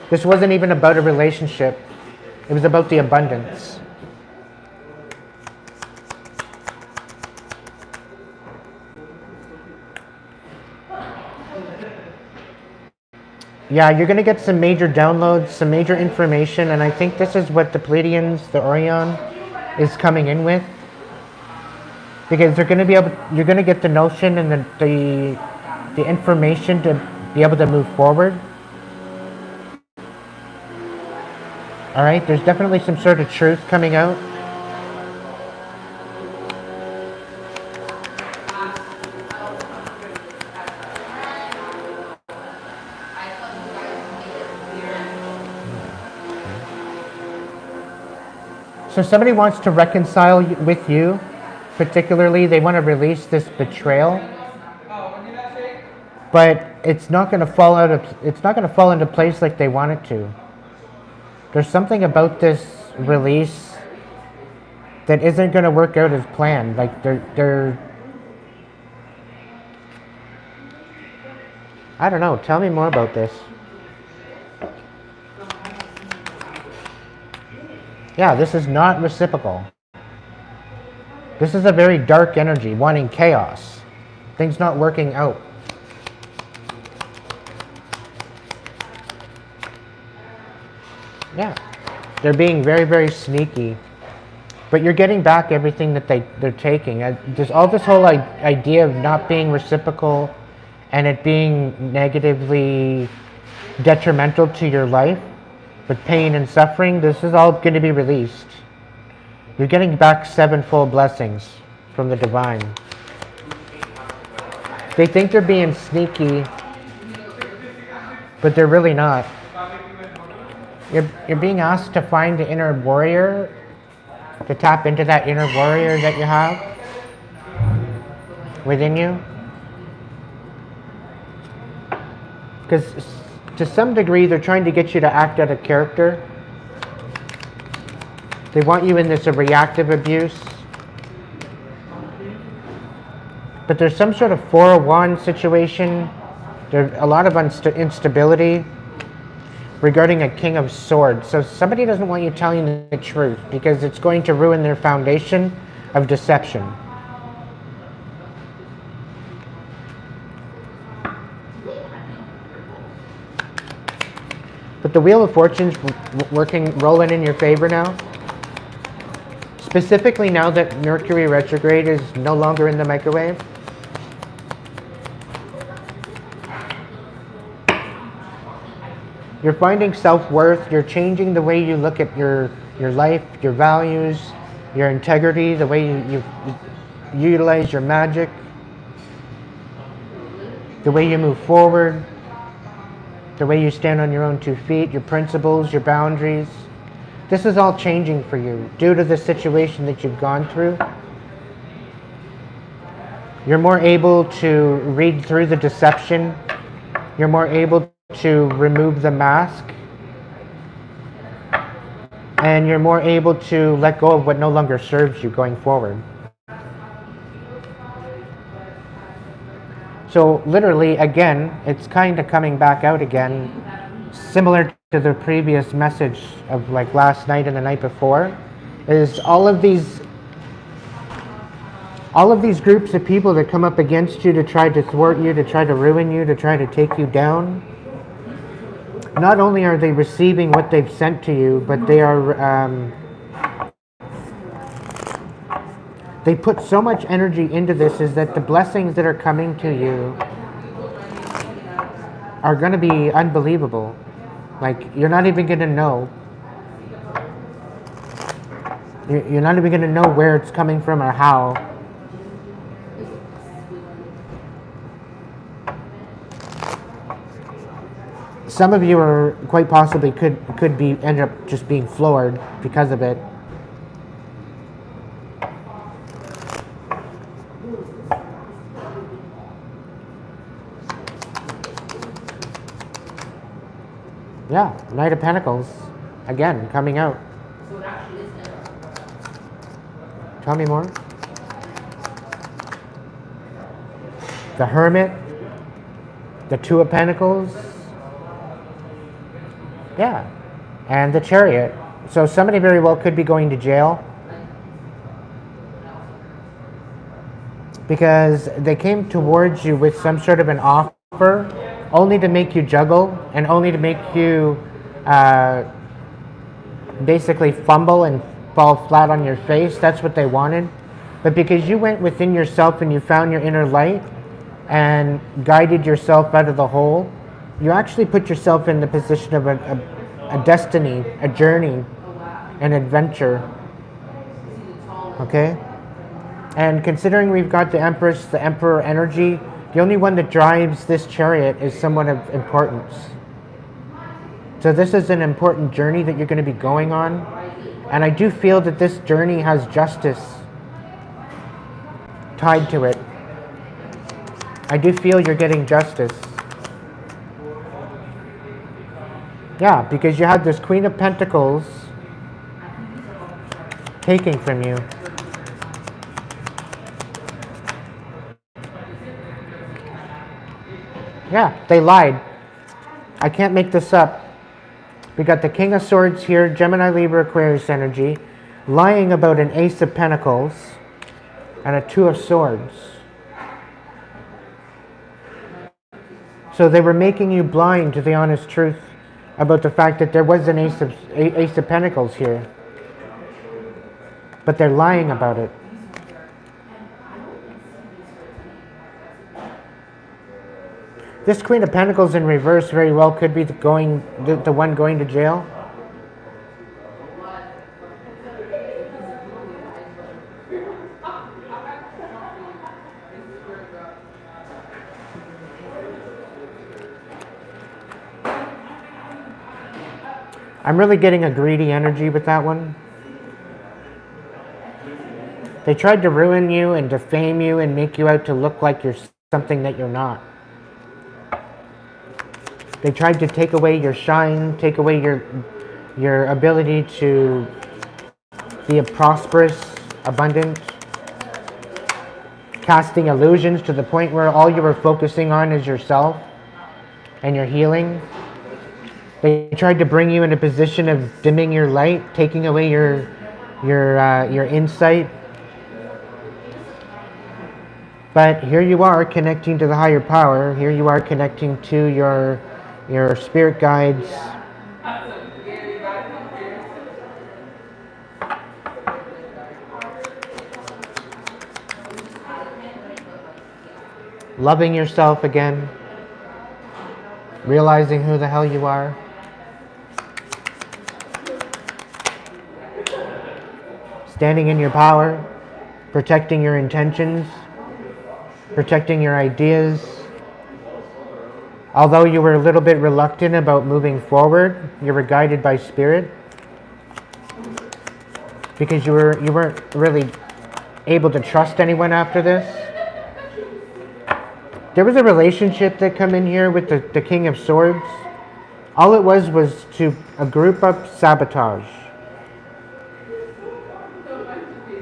This wasn't even about a relationship. It was about the abundance. Yeah, you're going to get some major downloads, some major information, and I think this is what the Pleiadians, the Orion, is coming in with. Because they're going to be able, you're going to get the notion and the information to be able to move forward. All right, there's definitely some sort of truth coming out. So somebody wants to reconcile with you, particularly they want to release this betrayal, but it's not going to fall out of, it's not going to fall into place like they want it to. There's something about this release that isn't going to work out as planned. Like they're I don't know, tell me more about this. Yeah, this is not reciprocal. This is a very dark energy, wanting chaos. Things not working out. Yeah, they're being very, very sneaky. But you're getting back everything that they're taking. There's all this whole idea of not being reciprocal and it being negatively detrimental to your life. With pain and suffering, this is all going to be released. You're getting back sevenfold blessings from the divine. They think they're being sneaky, but they're really not. You're being asked to find the inner warrior, to tap into that inner warrior that you have within you. Because to some degree, they're trying to get you to act out of character. They want you in this reactive abuse. But there's some sort of 401 situation. There's a lot of instability regarding a King of Swords. So somebody doesn't want you telling the truth because it's going to ruin their foundation of deception. But the Wheel of Fortune's rolling in your favor now. Specifically now that Mercury retrograde is no longer in the microwave. You're finding self-worth. You're changing the way you look at your life, your values, your integrity, the way you utilize your magic, the way you move forward, the way you stand on your own 2 feet, your principles, your boundaries. This is all changing for you due to the situation that you've gone through. You're more able to read through the deception. You're more able to remove the mask. And you're more able to let go of what no longer serves you going forward. So literally, again, it's kind of coming back out again, similar to the previous message of like last night and the night before, is all of these groups of people that come up against you to try to thwart you, to try to ruin you, to try to take you down. Not only are they receiving what they've sent to you, but they are they put so much energy into this, is that the blessings that are coming to you are going to be unbelievable. Like, you're not even going to know. You're not even going to know where it's coming from or how. Some of you are quite possibly could be end up just being floored because of it. Yeah, Knight of Pentacles, again, coming out. Tell me more. The Hermit, the Two of Pentacles, Yeah. And the Chariot. So somebody very well could be going to jail because they came towards you with some sort of an offer only to make you juggle and only to make you basically fumble and fall flat on your face. That's what they wanted. But because you went within yourself and you found your inner light and guided yourself out of the hole, you actually put yourself in the position of a destiny, a journey, an adventure. Okay? And considering we've got the Empress, the Emperor energy, the only one that drives this Chariot is someone of importance. So this is an important journey that you're going to be going on. And I do feel that this journey has justice tied to it. I do feel you're getting justice. Yeah, because you had this Queen of Pentacles taking from you. Yeah, they lied. I can't make this up. We got the King of Swords here, Gemini, Libra, Aquarius energy, lying about an Ace of Pentacles and a Two of Swords. So they were making you blind to the honest truth about the fact that there was an Ace of Pentacles here. But they're lying about it. This Queen of Pentacles in reverse very well could be the one going to jail. I'm really getting a greedy energy with that one. They tried to ruin you and defame you and make you out to look like you're something that you're not. They tried to take away your shine, take away your ability to be a prosperous, abundant, casting illusions to the point where all you were focusing on is yourself and your healing. They tried to bring you in a position of dimming your light, taking away your insight. But here you are connecting to the higher power. Here you are connecting to your spirit guides. Loving yourself again. Realizing who the hell you are. Standing in your power. Protecting your intentions. Protecting your ideas. Although you were a little bit reluctant about moving forward, you were guided by spirit. Because you weren't really able to trust anyone after this. There was a relationship that come in here with the King of Swords. All it was to a group up sabotage.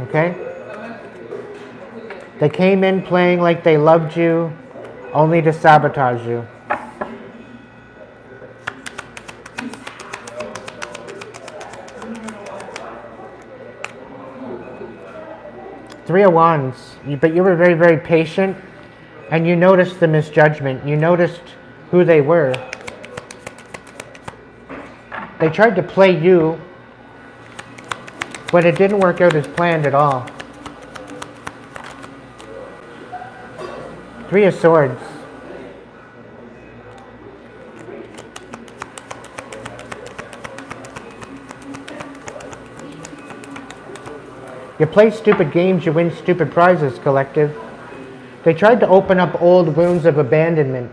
Okay? They came in playing like they loved you, only to sabotage you. Three of Wands, but you were very, very patient, and you noticed the misjudgment. You noticed who they were. They tried to play you, but it didn't work out as planned at all. Three of Swords. You play stupid games, you win stupid prizes, collective. They tried to open up old wounds of abandonment.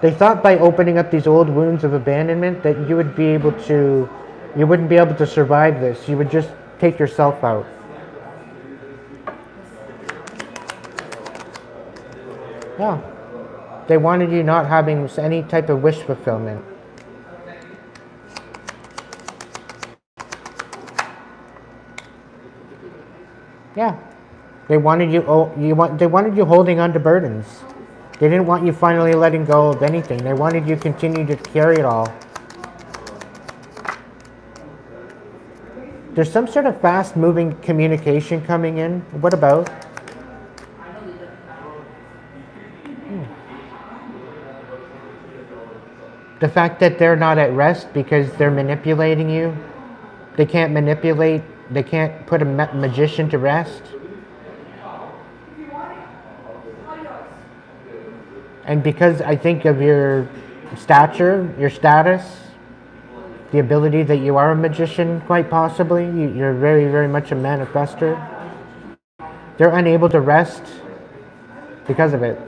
They thought by opening up these old wounds of abandonment that you wouldn't be able to survive this. You would just take yourself out. Yeah. They wanted you not having any type of wish fulfillment. Yeah. They wanted you holding on to burdens. They didn't want you finally letting go of anything. They wanted you to continue to carry it all. There's some sort of fast-moving communication coming in. What about? The fact that they're not at rest because they're manipulating you. They can't manipulate. They can't put a magician to rest. And because I think of your stature, your status, the ability that you are a magician, quite possibly, you're very, very much a manifester. They're unable to rest because of it.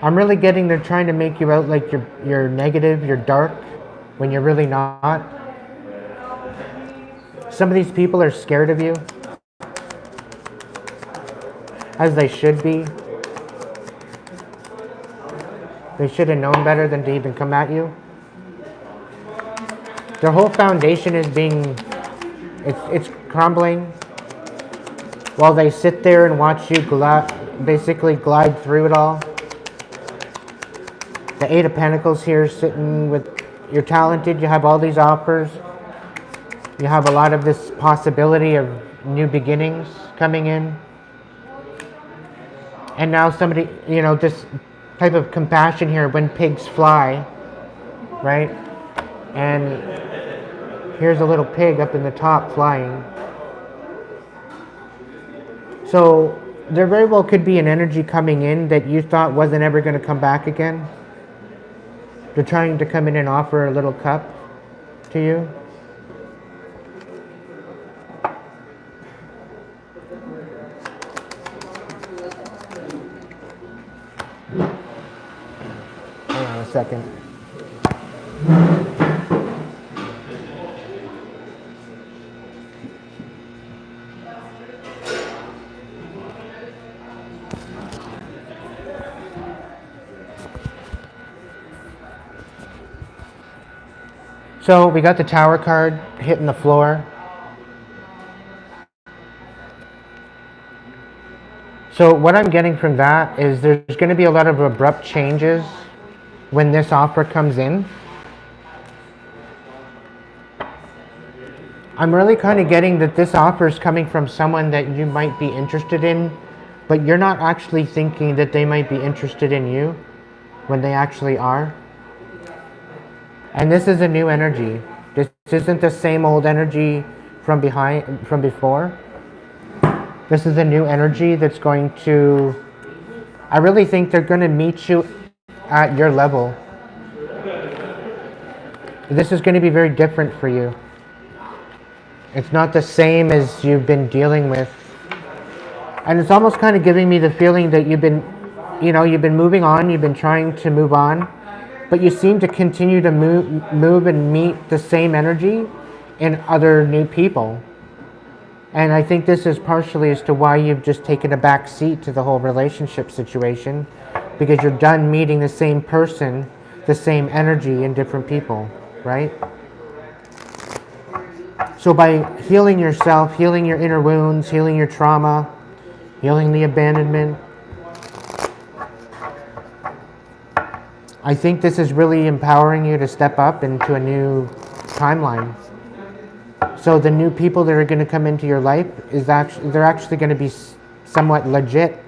I'm really getting they're trying to make you out like you're negative, you're dark, when you're really not. Some of these people are scared of you, as they should be. They should have known better than to even come at you. Their whole foundation is it's crumbling while they sit there and watch you basically glide through it all. The Eight of Pentacles here sitting with, you're talented, you have all these offers. You have a lot of this possibility of new beginnings coming in. And now somebody, this type of compassion here, when pigs fly, right? And here's a little pig up in the top flying. So there very well could be an energy coming in that you thought wasn't ever going to come back again. They're trying to come in and offer a little cup to you. Hang on a second. So we got the Tower card hitting the floor. So what I'm getting from that is there's going to be a lot of abrupt changes when this offer comes in. I'm really kind of getting that this offer is coming from someone that you might be interested in, but you're not actually thinking that they might be interested in you when they actually are. And this is a new energy. This isn't the same old energy from before. This is a new energy that's going to, I really think they're going to meet you at your level. This is going to be very different for you. It's not the same as you've been dealing with. And it's almost kind of giving me the feeling that you've been moving on, you've been trying to move on, but you seem to continue to move and meet the same energy in other new people. And I think this is partially as to why you've just taken a back seat to the whole relationship situation, because you're done meeting the same person, the same energy in different people, right? So by healing yourself, healing your inner wounds, healing your trauma, healing the abandonment, I think this is really empowering you to step up into a new timeline. So the new people that are going to come into your life they're actually going to be somewhat legit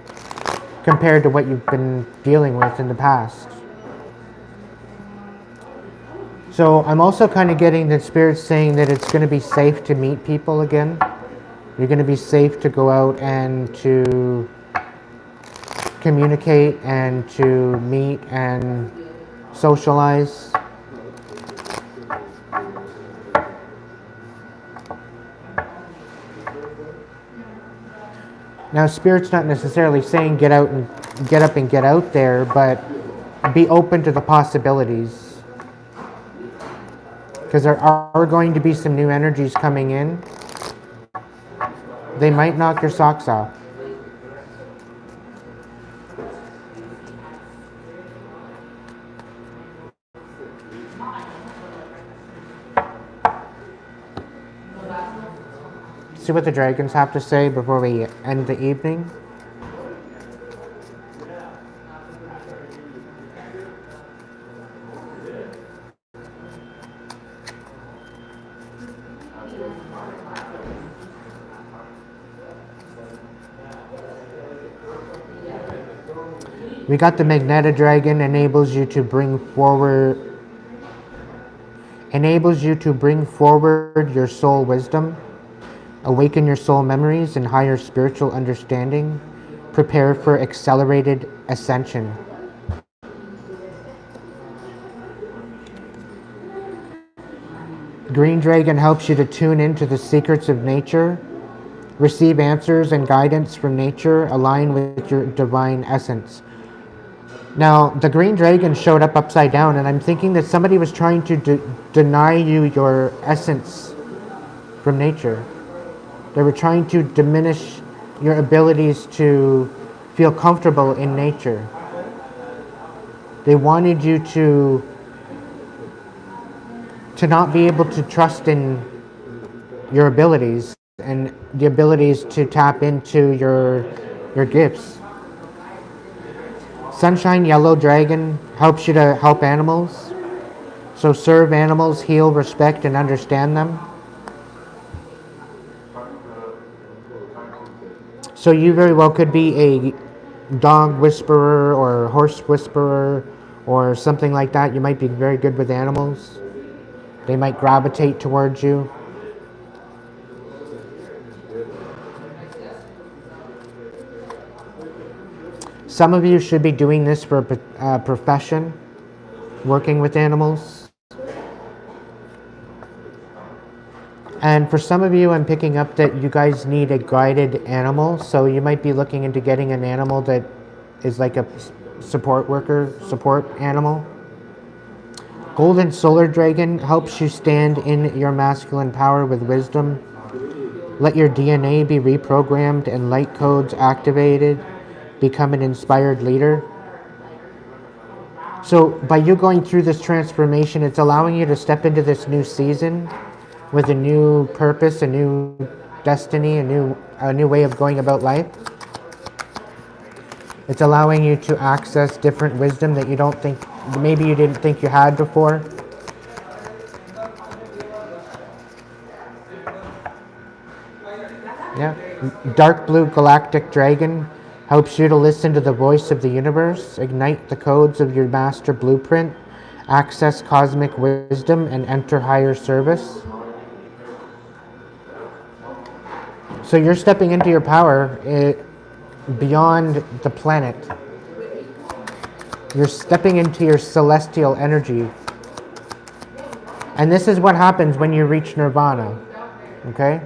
compared to what you've been dealing with in the past. So I'm also kind of getting that Spirit's saying that it's going to be safe to meet people again. You're going to be safe to go out and to communicate and to meet and socialize. Now, Spirit's not necessarily saying get up and get out there, but be open to the possibilities. Because there are going to be some new energies coming in. They might knock your socks off. See what the dragons have to say before we end the evening. We got the Magnetic Dragon, enables you to bring forward your soul wisdom, awaken your soul memories and higher spiritual understanding, prepare for accelerated ascension. Green Dragon helps you to tune into the secrets of nature, receive answers and guidance from nature, align with your divine essence. Now, the Green Dragon showed up upside down, and I'm thinking that somebody was trying to deny you your essence from nature. They were trying to diminish your abilities to feel comfortable in nature. They wanted you to not be able to trust in your abilities and the abilities to tap into your gifts. Sunshine Yellow Dragon helps you to help animals. So serve animals, heal, respect, and understand them. So you very well could be a dog whisperer or horse whisperer or something like that. You might be very good with animals. They might gravitate towards you. Some of you should be doing this for a profession, working with animals. And for some of you, I'm picking up that you guys need a guided animal. So you might be looking into getting an animal that is like a support worker, support animal. Golden Solar Dragon helps you stand in your masculine power with wisdom. Let your DNA be reprogrammed and light codes activated. Become an inspired leader. So by you going through this transformation, it's allowing you to step into this new season with a new purpose, a new destiny, a new way of going about life. It's allowing you to access different wisdom that you don't think, maybe you didn't think you had before. Yeah. Dark Blue Galactic Dragon helps you to listen to the voice of the universe, ignite the codes of your master blueprint, access cosmic wisdom, and enter higher service. So you're stepping into your power beyond the planet. You're stepping into your celestial energy. And this is what happens when you reach nirvana. Okay?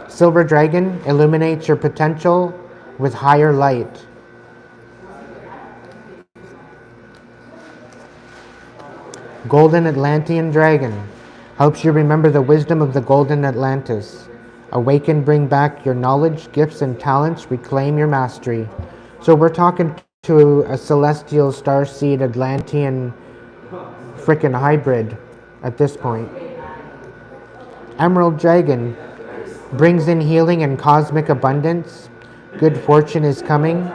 Silver Dragon illuminates your potential with higher light. Golden Atlantean Dragon helps you remember the wisdom of the Golden Atlantis. Awaken, bring back your knowledge, gifts, and talents. Reclaim your mastery. So we're talking to a celestial starseed Atlantean frickin' hybrid at this point. Emerald Dragon brings in healing and cosmic abundance. Good fortune is coming.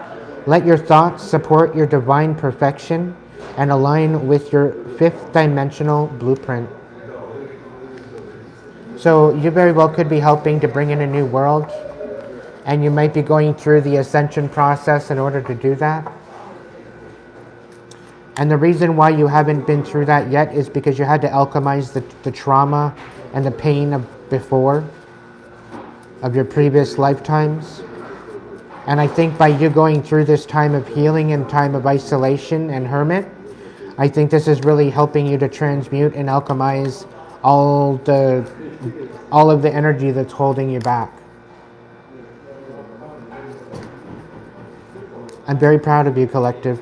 Let your thoughts support your divine perfection and align with your fifth dimensional blueprint. So you very well could be helping to bring in a new world, and you might be going through the ascension process in order to do that. And the reason why you haven't been through that yet is because you had to alchemize the trauma and the pain of before, of your previous lifetimes. And I think by you going through this time of healing and time of isolation and hermit, I think this is really helping you to transmute and alchemize all of the energy that's holding you back. I'm very proud of you, collective.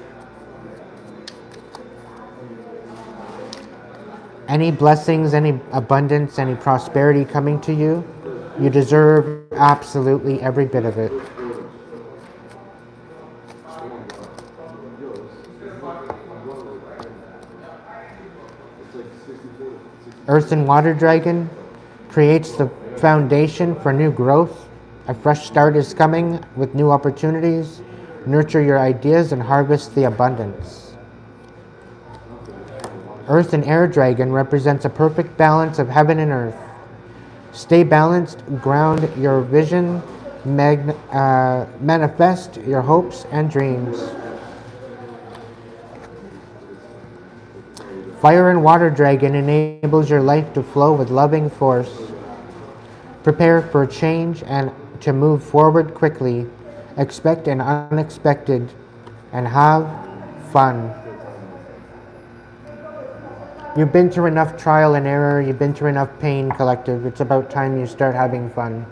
Any blessings, any abundance, any prosperity coming to you, you deserve absolutely every bit of it. Earth and Water Dragon creates the foundation for new growth. A fresh start is coming with new opportunities. Nurture your ideas and harvest the abundance. Earth and Air Dragon represents a perfect balance of heaven and earth. Stay balanced, ground your vision, Manifest your hopes and dreams. Fire and water dragon enables your life to flow with loving force. Prepare for change and to move forward quickly. Expect an unexpected and have fun. You've been through enough trial and error. You've been through enough pain, collective. It's about time you start having fun.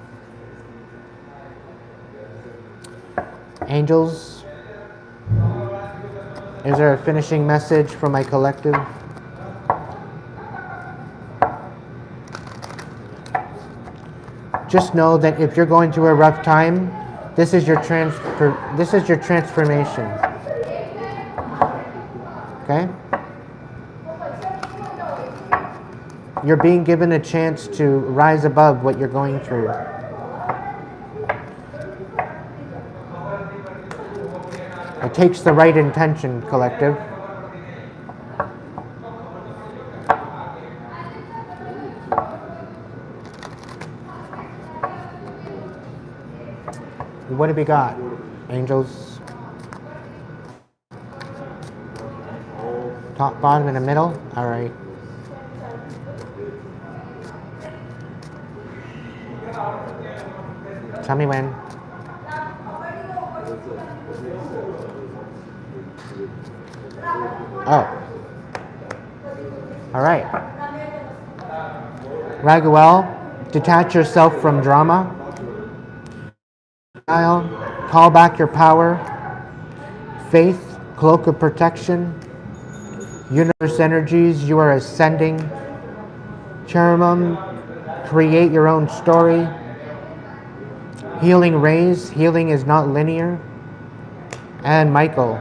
Angels, is there a finishing message for my collective? Just know that if you're going through a rough time, this is your transformation. Okay? You're being given a chance to rise above what you're going through. It takes the right intention, collective. What have we got, angels? Top, bottom, in the middle? All right. Tell me when. Oh. All right. Raguel, detach yourself from drama. Call back your power. Faith, cloak of protection. Universe energies, you are ascending. Cherubim, create your own story. Healing rays, healing is not linear. And Michael,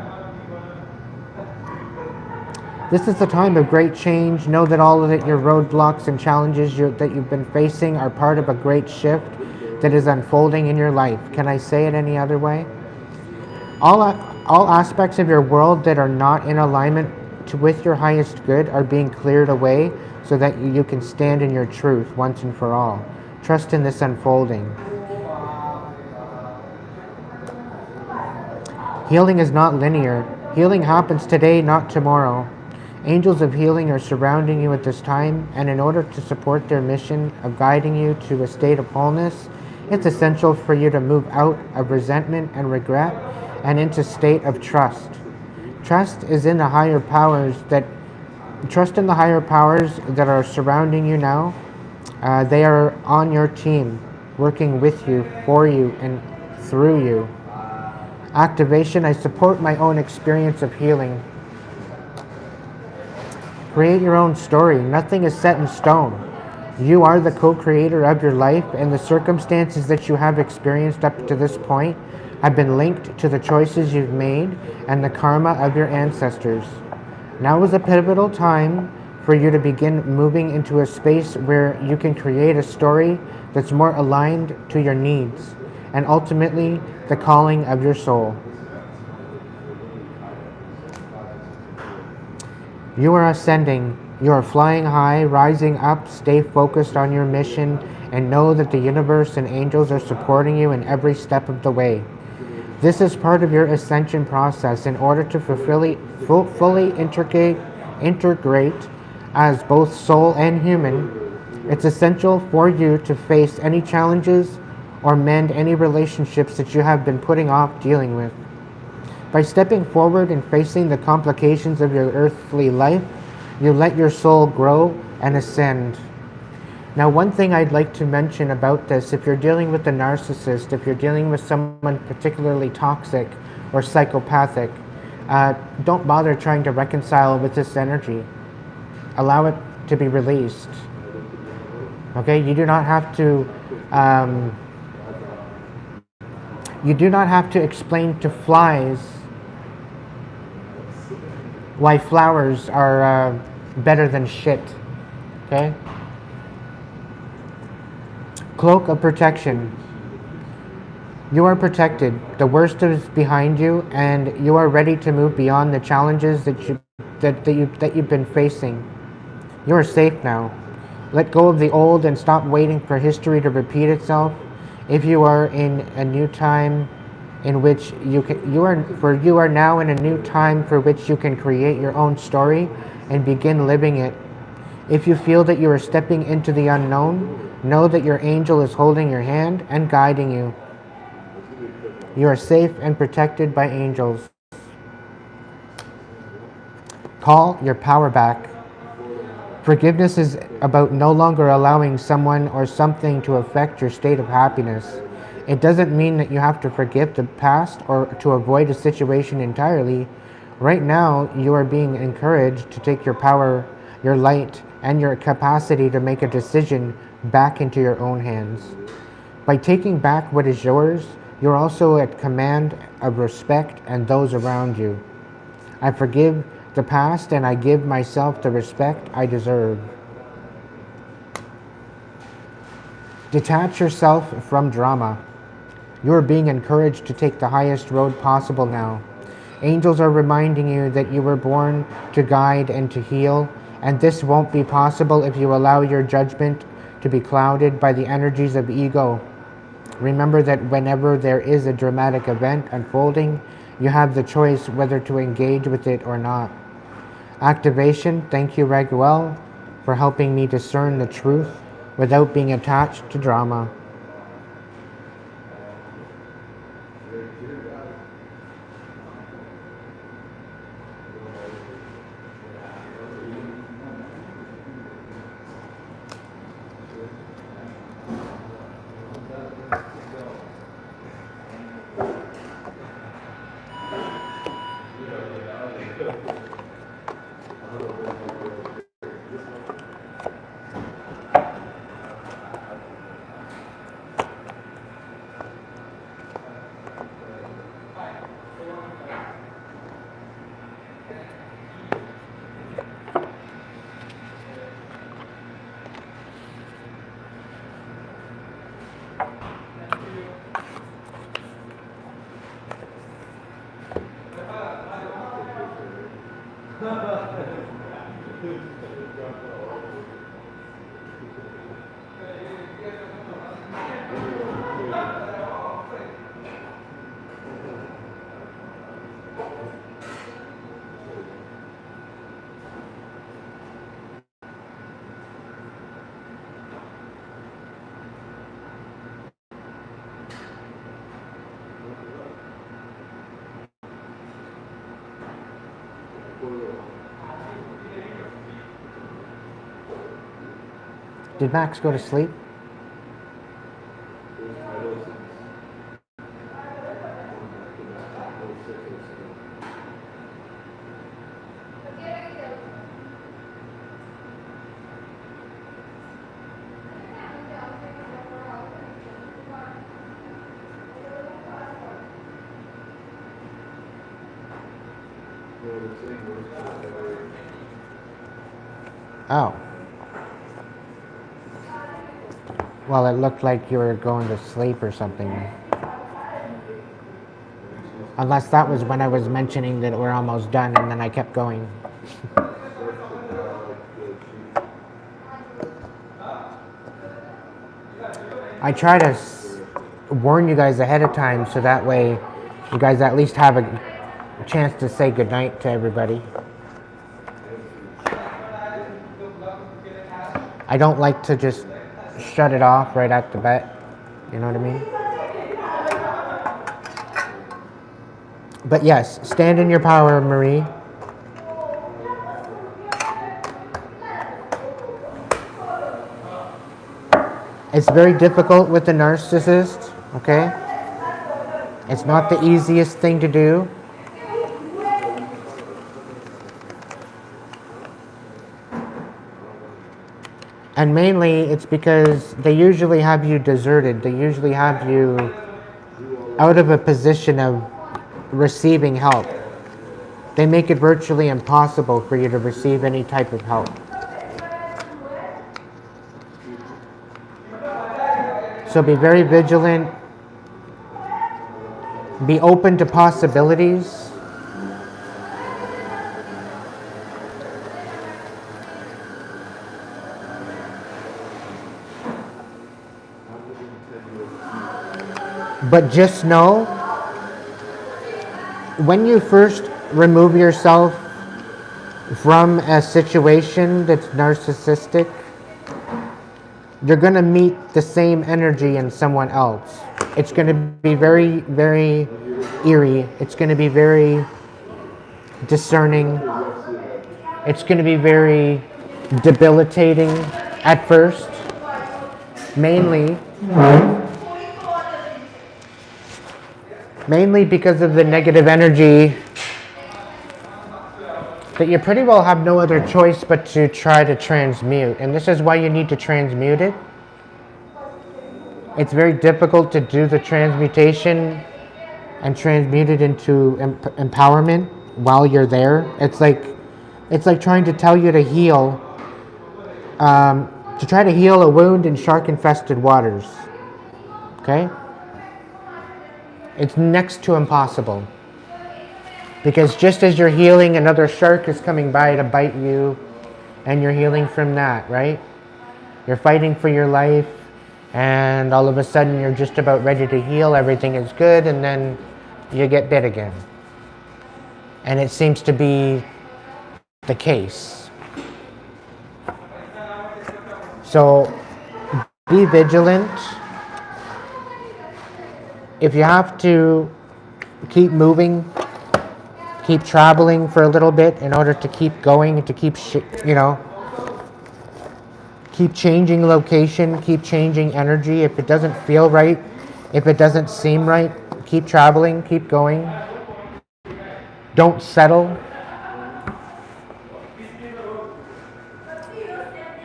this is the time of great change. Know that all of your roadblocks and challenges that you've been facing are part of a great shift that is unfolding in your life. Can I say it any other way? All aspects of your world that are not in alignment with your highest good are being cleared away so that you can stand in your truth once and for all. Trust in this unfolding. Healing is not linear. Healing happens today, not tomorrow. Angels of healing are surrounding you at this time, and in order to support their mission of guiding you to a state of wholeness, it's essential for you to move out of resentment and regret and into a state of trust. Trust in the higher powers that are surrounding you now. They are on your team, working with you, for you, and through you. Activation, I support my own experience of healing. Create your own story. Nothing is set in stone. You are the co-creator of your life, and the circumstances that you have experienced up to this point have been linked to the choices you've made and the karma of your ancestors. Now is a pivotal time for you to begin moving into a space where you can create a story that's more aligned to your needs and ultimately the calling of your soul. You are ascending. You are flying high, rising up. Stay focused on your mission and know that the universe and angels are supporting you in every step of the way. This is part of your ascension process. In order to fully integrate as both soul and human, it's essential for you to face any challenges or mend any relationships that you have been putting off dealing with. By stepping forward and facing the complications of your earthly life, you let your soul grow and ascend. Now, one thing I'd like to mention about this, if you're dealing with a narcissist, if you're dealing with someone particularly toxic or psychopathic, don't bother trying to reconcile with this energy. Allow it to be released. Okay, you do not have to explain to flies why flowers are better than shit. Okay? Cloak of protection. You are protected. The worst is behind you, and you are ready to move beyond the challenges that you've been facing. You are safe now. Let go of the old and stop waiting for history to repeat itself. If you are in a new time in which you are now in a new time for which you can create your own story and begin living it. If you feel that you are stepping into the unknown, know that your angel is holding your hand and guiding you. You are safe and protected by angels. Call your power back. Forgiveness is about no longer allowing someone or something to affect your state of happiness. It doesn't mean that you have to forgive the past or to avoid a situation entirely. Right now, you are being encouraged to take your power, your light, and your capacity to make a decision back into your own hands. By taking back what is yours, you're also at command of respect and those around you. I forgive the past and I give myself the respect I deserve. Detach yourself from drama. You are being encouraged to take the highest road possible now. Angels are reminding you that you were born to guide and to heal, and this won't be possible if you allow your judgment to be clouded by the energies of ego. Remember that whenever there is a dramatic event unfolding, you have the choice whether to engage with it or not. Activation, thank you, Raguel, for helping me discern the truth without being attached to drama. Did Max go to sleep? Oh. Well, it looked like you were going to sleep or something. Unless that was when I was mentioning that we're almost done and then I kept going. I try to warn you guys ahead of time so that way you guys at least have a chance to say goodnight to everybody. I don't like to just shut it off right at the bat. You know what I mean? But yes, stand in your power, Marie. It's very difficult with the narcissist, okay? It's not the easiest thing to do. And mainly it's because they usually have you deserted. They usually have you out of a position of receiving help. They make it virtually impossible for you to receive any type of help. So be very vigilant. Be open to possibilities. But just know, when you first remove yourself from a situation that's narcissistic, you're going to meet the same energy in someone else. It's going to be very, very eerie. It's going to be very discerning. It's going to be very debilitating at first, mainly because of the negative energy that you pretty well have no other choice but to try to transmute. And this is why you need to transmute it. It's very difficult to do the transmutation and transmute it into empowerment while you're there. It's like trying to tell you to heal, to try to heal a wound in shark-infested waters. Okay? It's next to impossible. Because just as you're healing, another shark is coming by to bite you, and you're healing from that, right? You're fighting for your life, and all of a sudden you're just about ready to heal, everything is good, and then you get bit again. And it seems to be the case. So be vigilant. If you have to keep moving, keep traveling for a little bit in order to keep going, to keep, keep changing location, keep changing energy. If it doesn't feel right, if it doesn't seem right, keep traveling, keep going. Don't settle.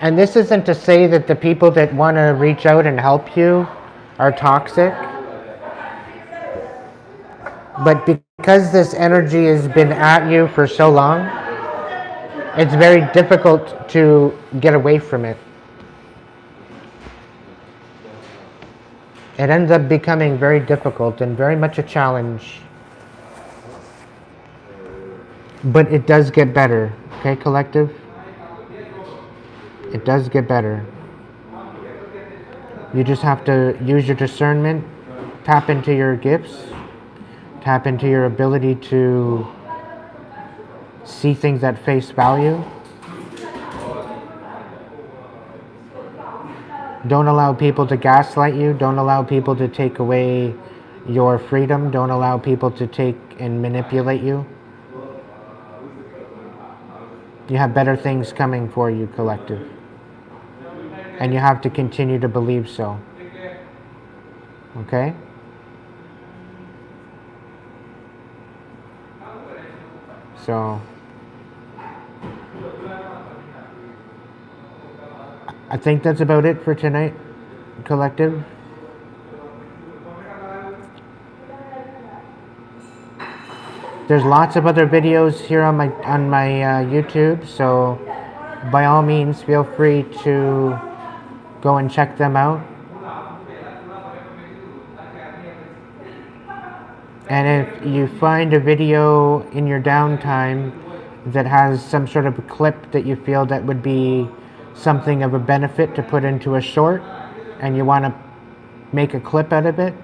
And this isn't to say that the people that want to reach out and help you are toxic. But because this energy has been at you for so long, it's very difficult to get away from it. It ends up becoming very difficult and very much a challenge. But it does get better, okay, collective? It does get better. You just have to use your discernment, tap into your gifts, tap into your ability to see things at face value. Don't allow people to gaslight you. Don't allow people to take away your freedom. Don't allow people to take and manipulate you. You have better things coming for you, collective. And you have to continue to believe so. Okay? So, I think that's about it for tonight, collective. There's lots of other videos here on my YouTube, so by all means feel free to go and check them out. And if you find a video in your downtime that has some sort of a clip that you feel that would be something of a benefit to put into a short, and you want to make a clip out of it,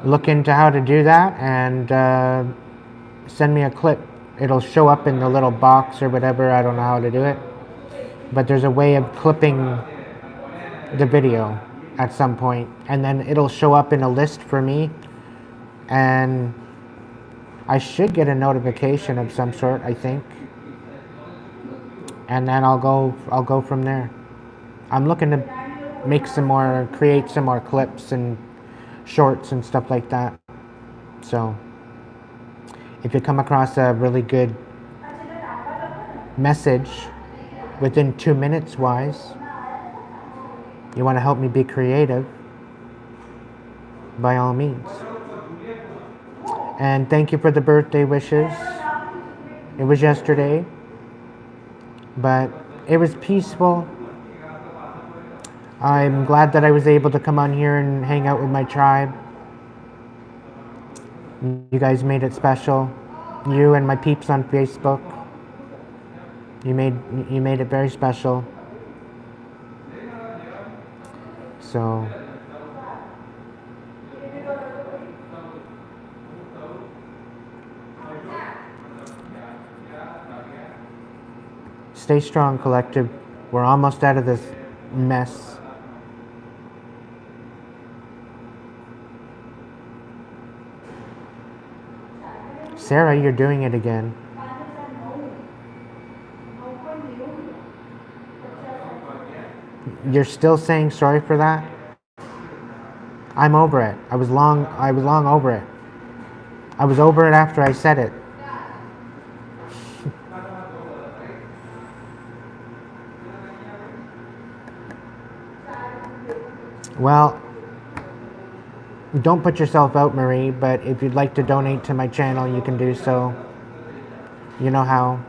look into how to do that and send me a clip. It'll show up in the little box or whatever. I don't know how to do it, but there's a way of clipping the video at some point, and then it'll show up in a list for me, and I should get a notification of some sort, I think, and then I'll go from there. I'm looking to create some more clips and shorts and stuff like that. So if you come across a really good message within 2 minutes wise, you want to help me be creative, by all means. And thank you for the birthday wishes. It was yesterday, but it was peaceful. I'm glad that I was able to come on here and hang out with my tribe. You guys made it special. You and my peeps on Facebook. You made it very special. So Stay strong, collective. We're almost out of this mess. Sarah, you're doing it again. You're still saying sorry for that? I'm over it. I was long over it. I was over it after I said it. Well, don't put yourself out, Marie, but if you'd like to donate to my channel, you can do so. You know how.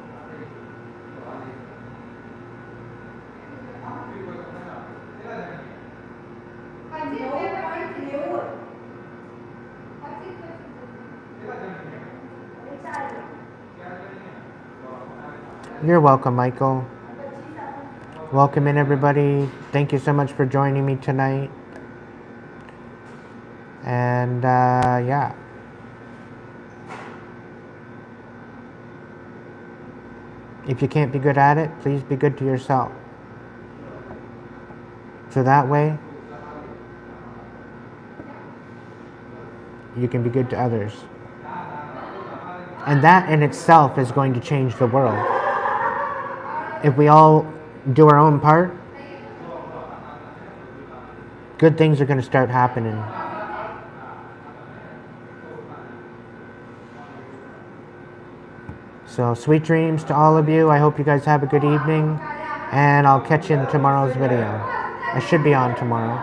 You're welcome, Michael. Welcome in, everybody. Thank you so much for joining me tonight. And yeah. If you can't be good at it, please be good to yourself. So that way, you can be good to others. And that in itself is going to change the world. If we all do our own part, good things are going to start happening. So sweet dreams to all of you. I hope you guys have a good evening, and I'll catch you in tomorrow's video. I should be on tomorrow.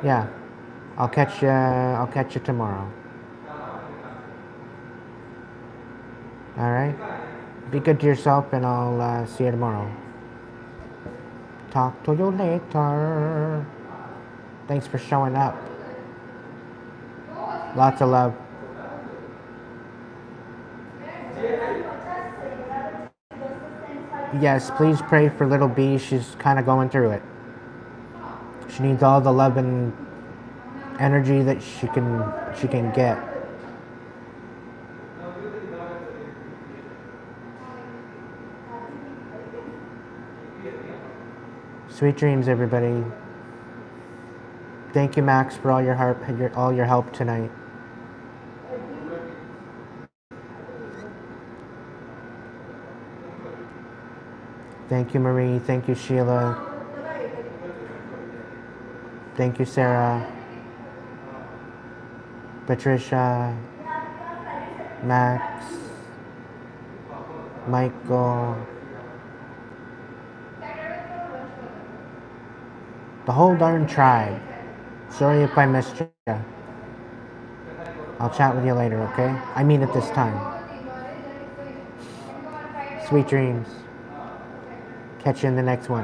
Yeah, I'll catch you tomorrow. All right, be good to yourself, and I'll see you tomorrow. Talk to you later. Thanks for showing up. Lots of love. Yes, please pray for little B. She's kind of going through it. She needs all the love and energy that she can get. Sweet dreams, everybody. Thank you, Max, for all your help tonight. Thank you, Marie. Thank you, Sheila. Thank you, Sarah. Patricia. Max. Michael. The whole darn tribe. Sorry if I missed you. I'll chat with you later, okay? I mean it this time. Sweet dreams. Catch you in the next one.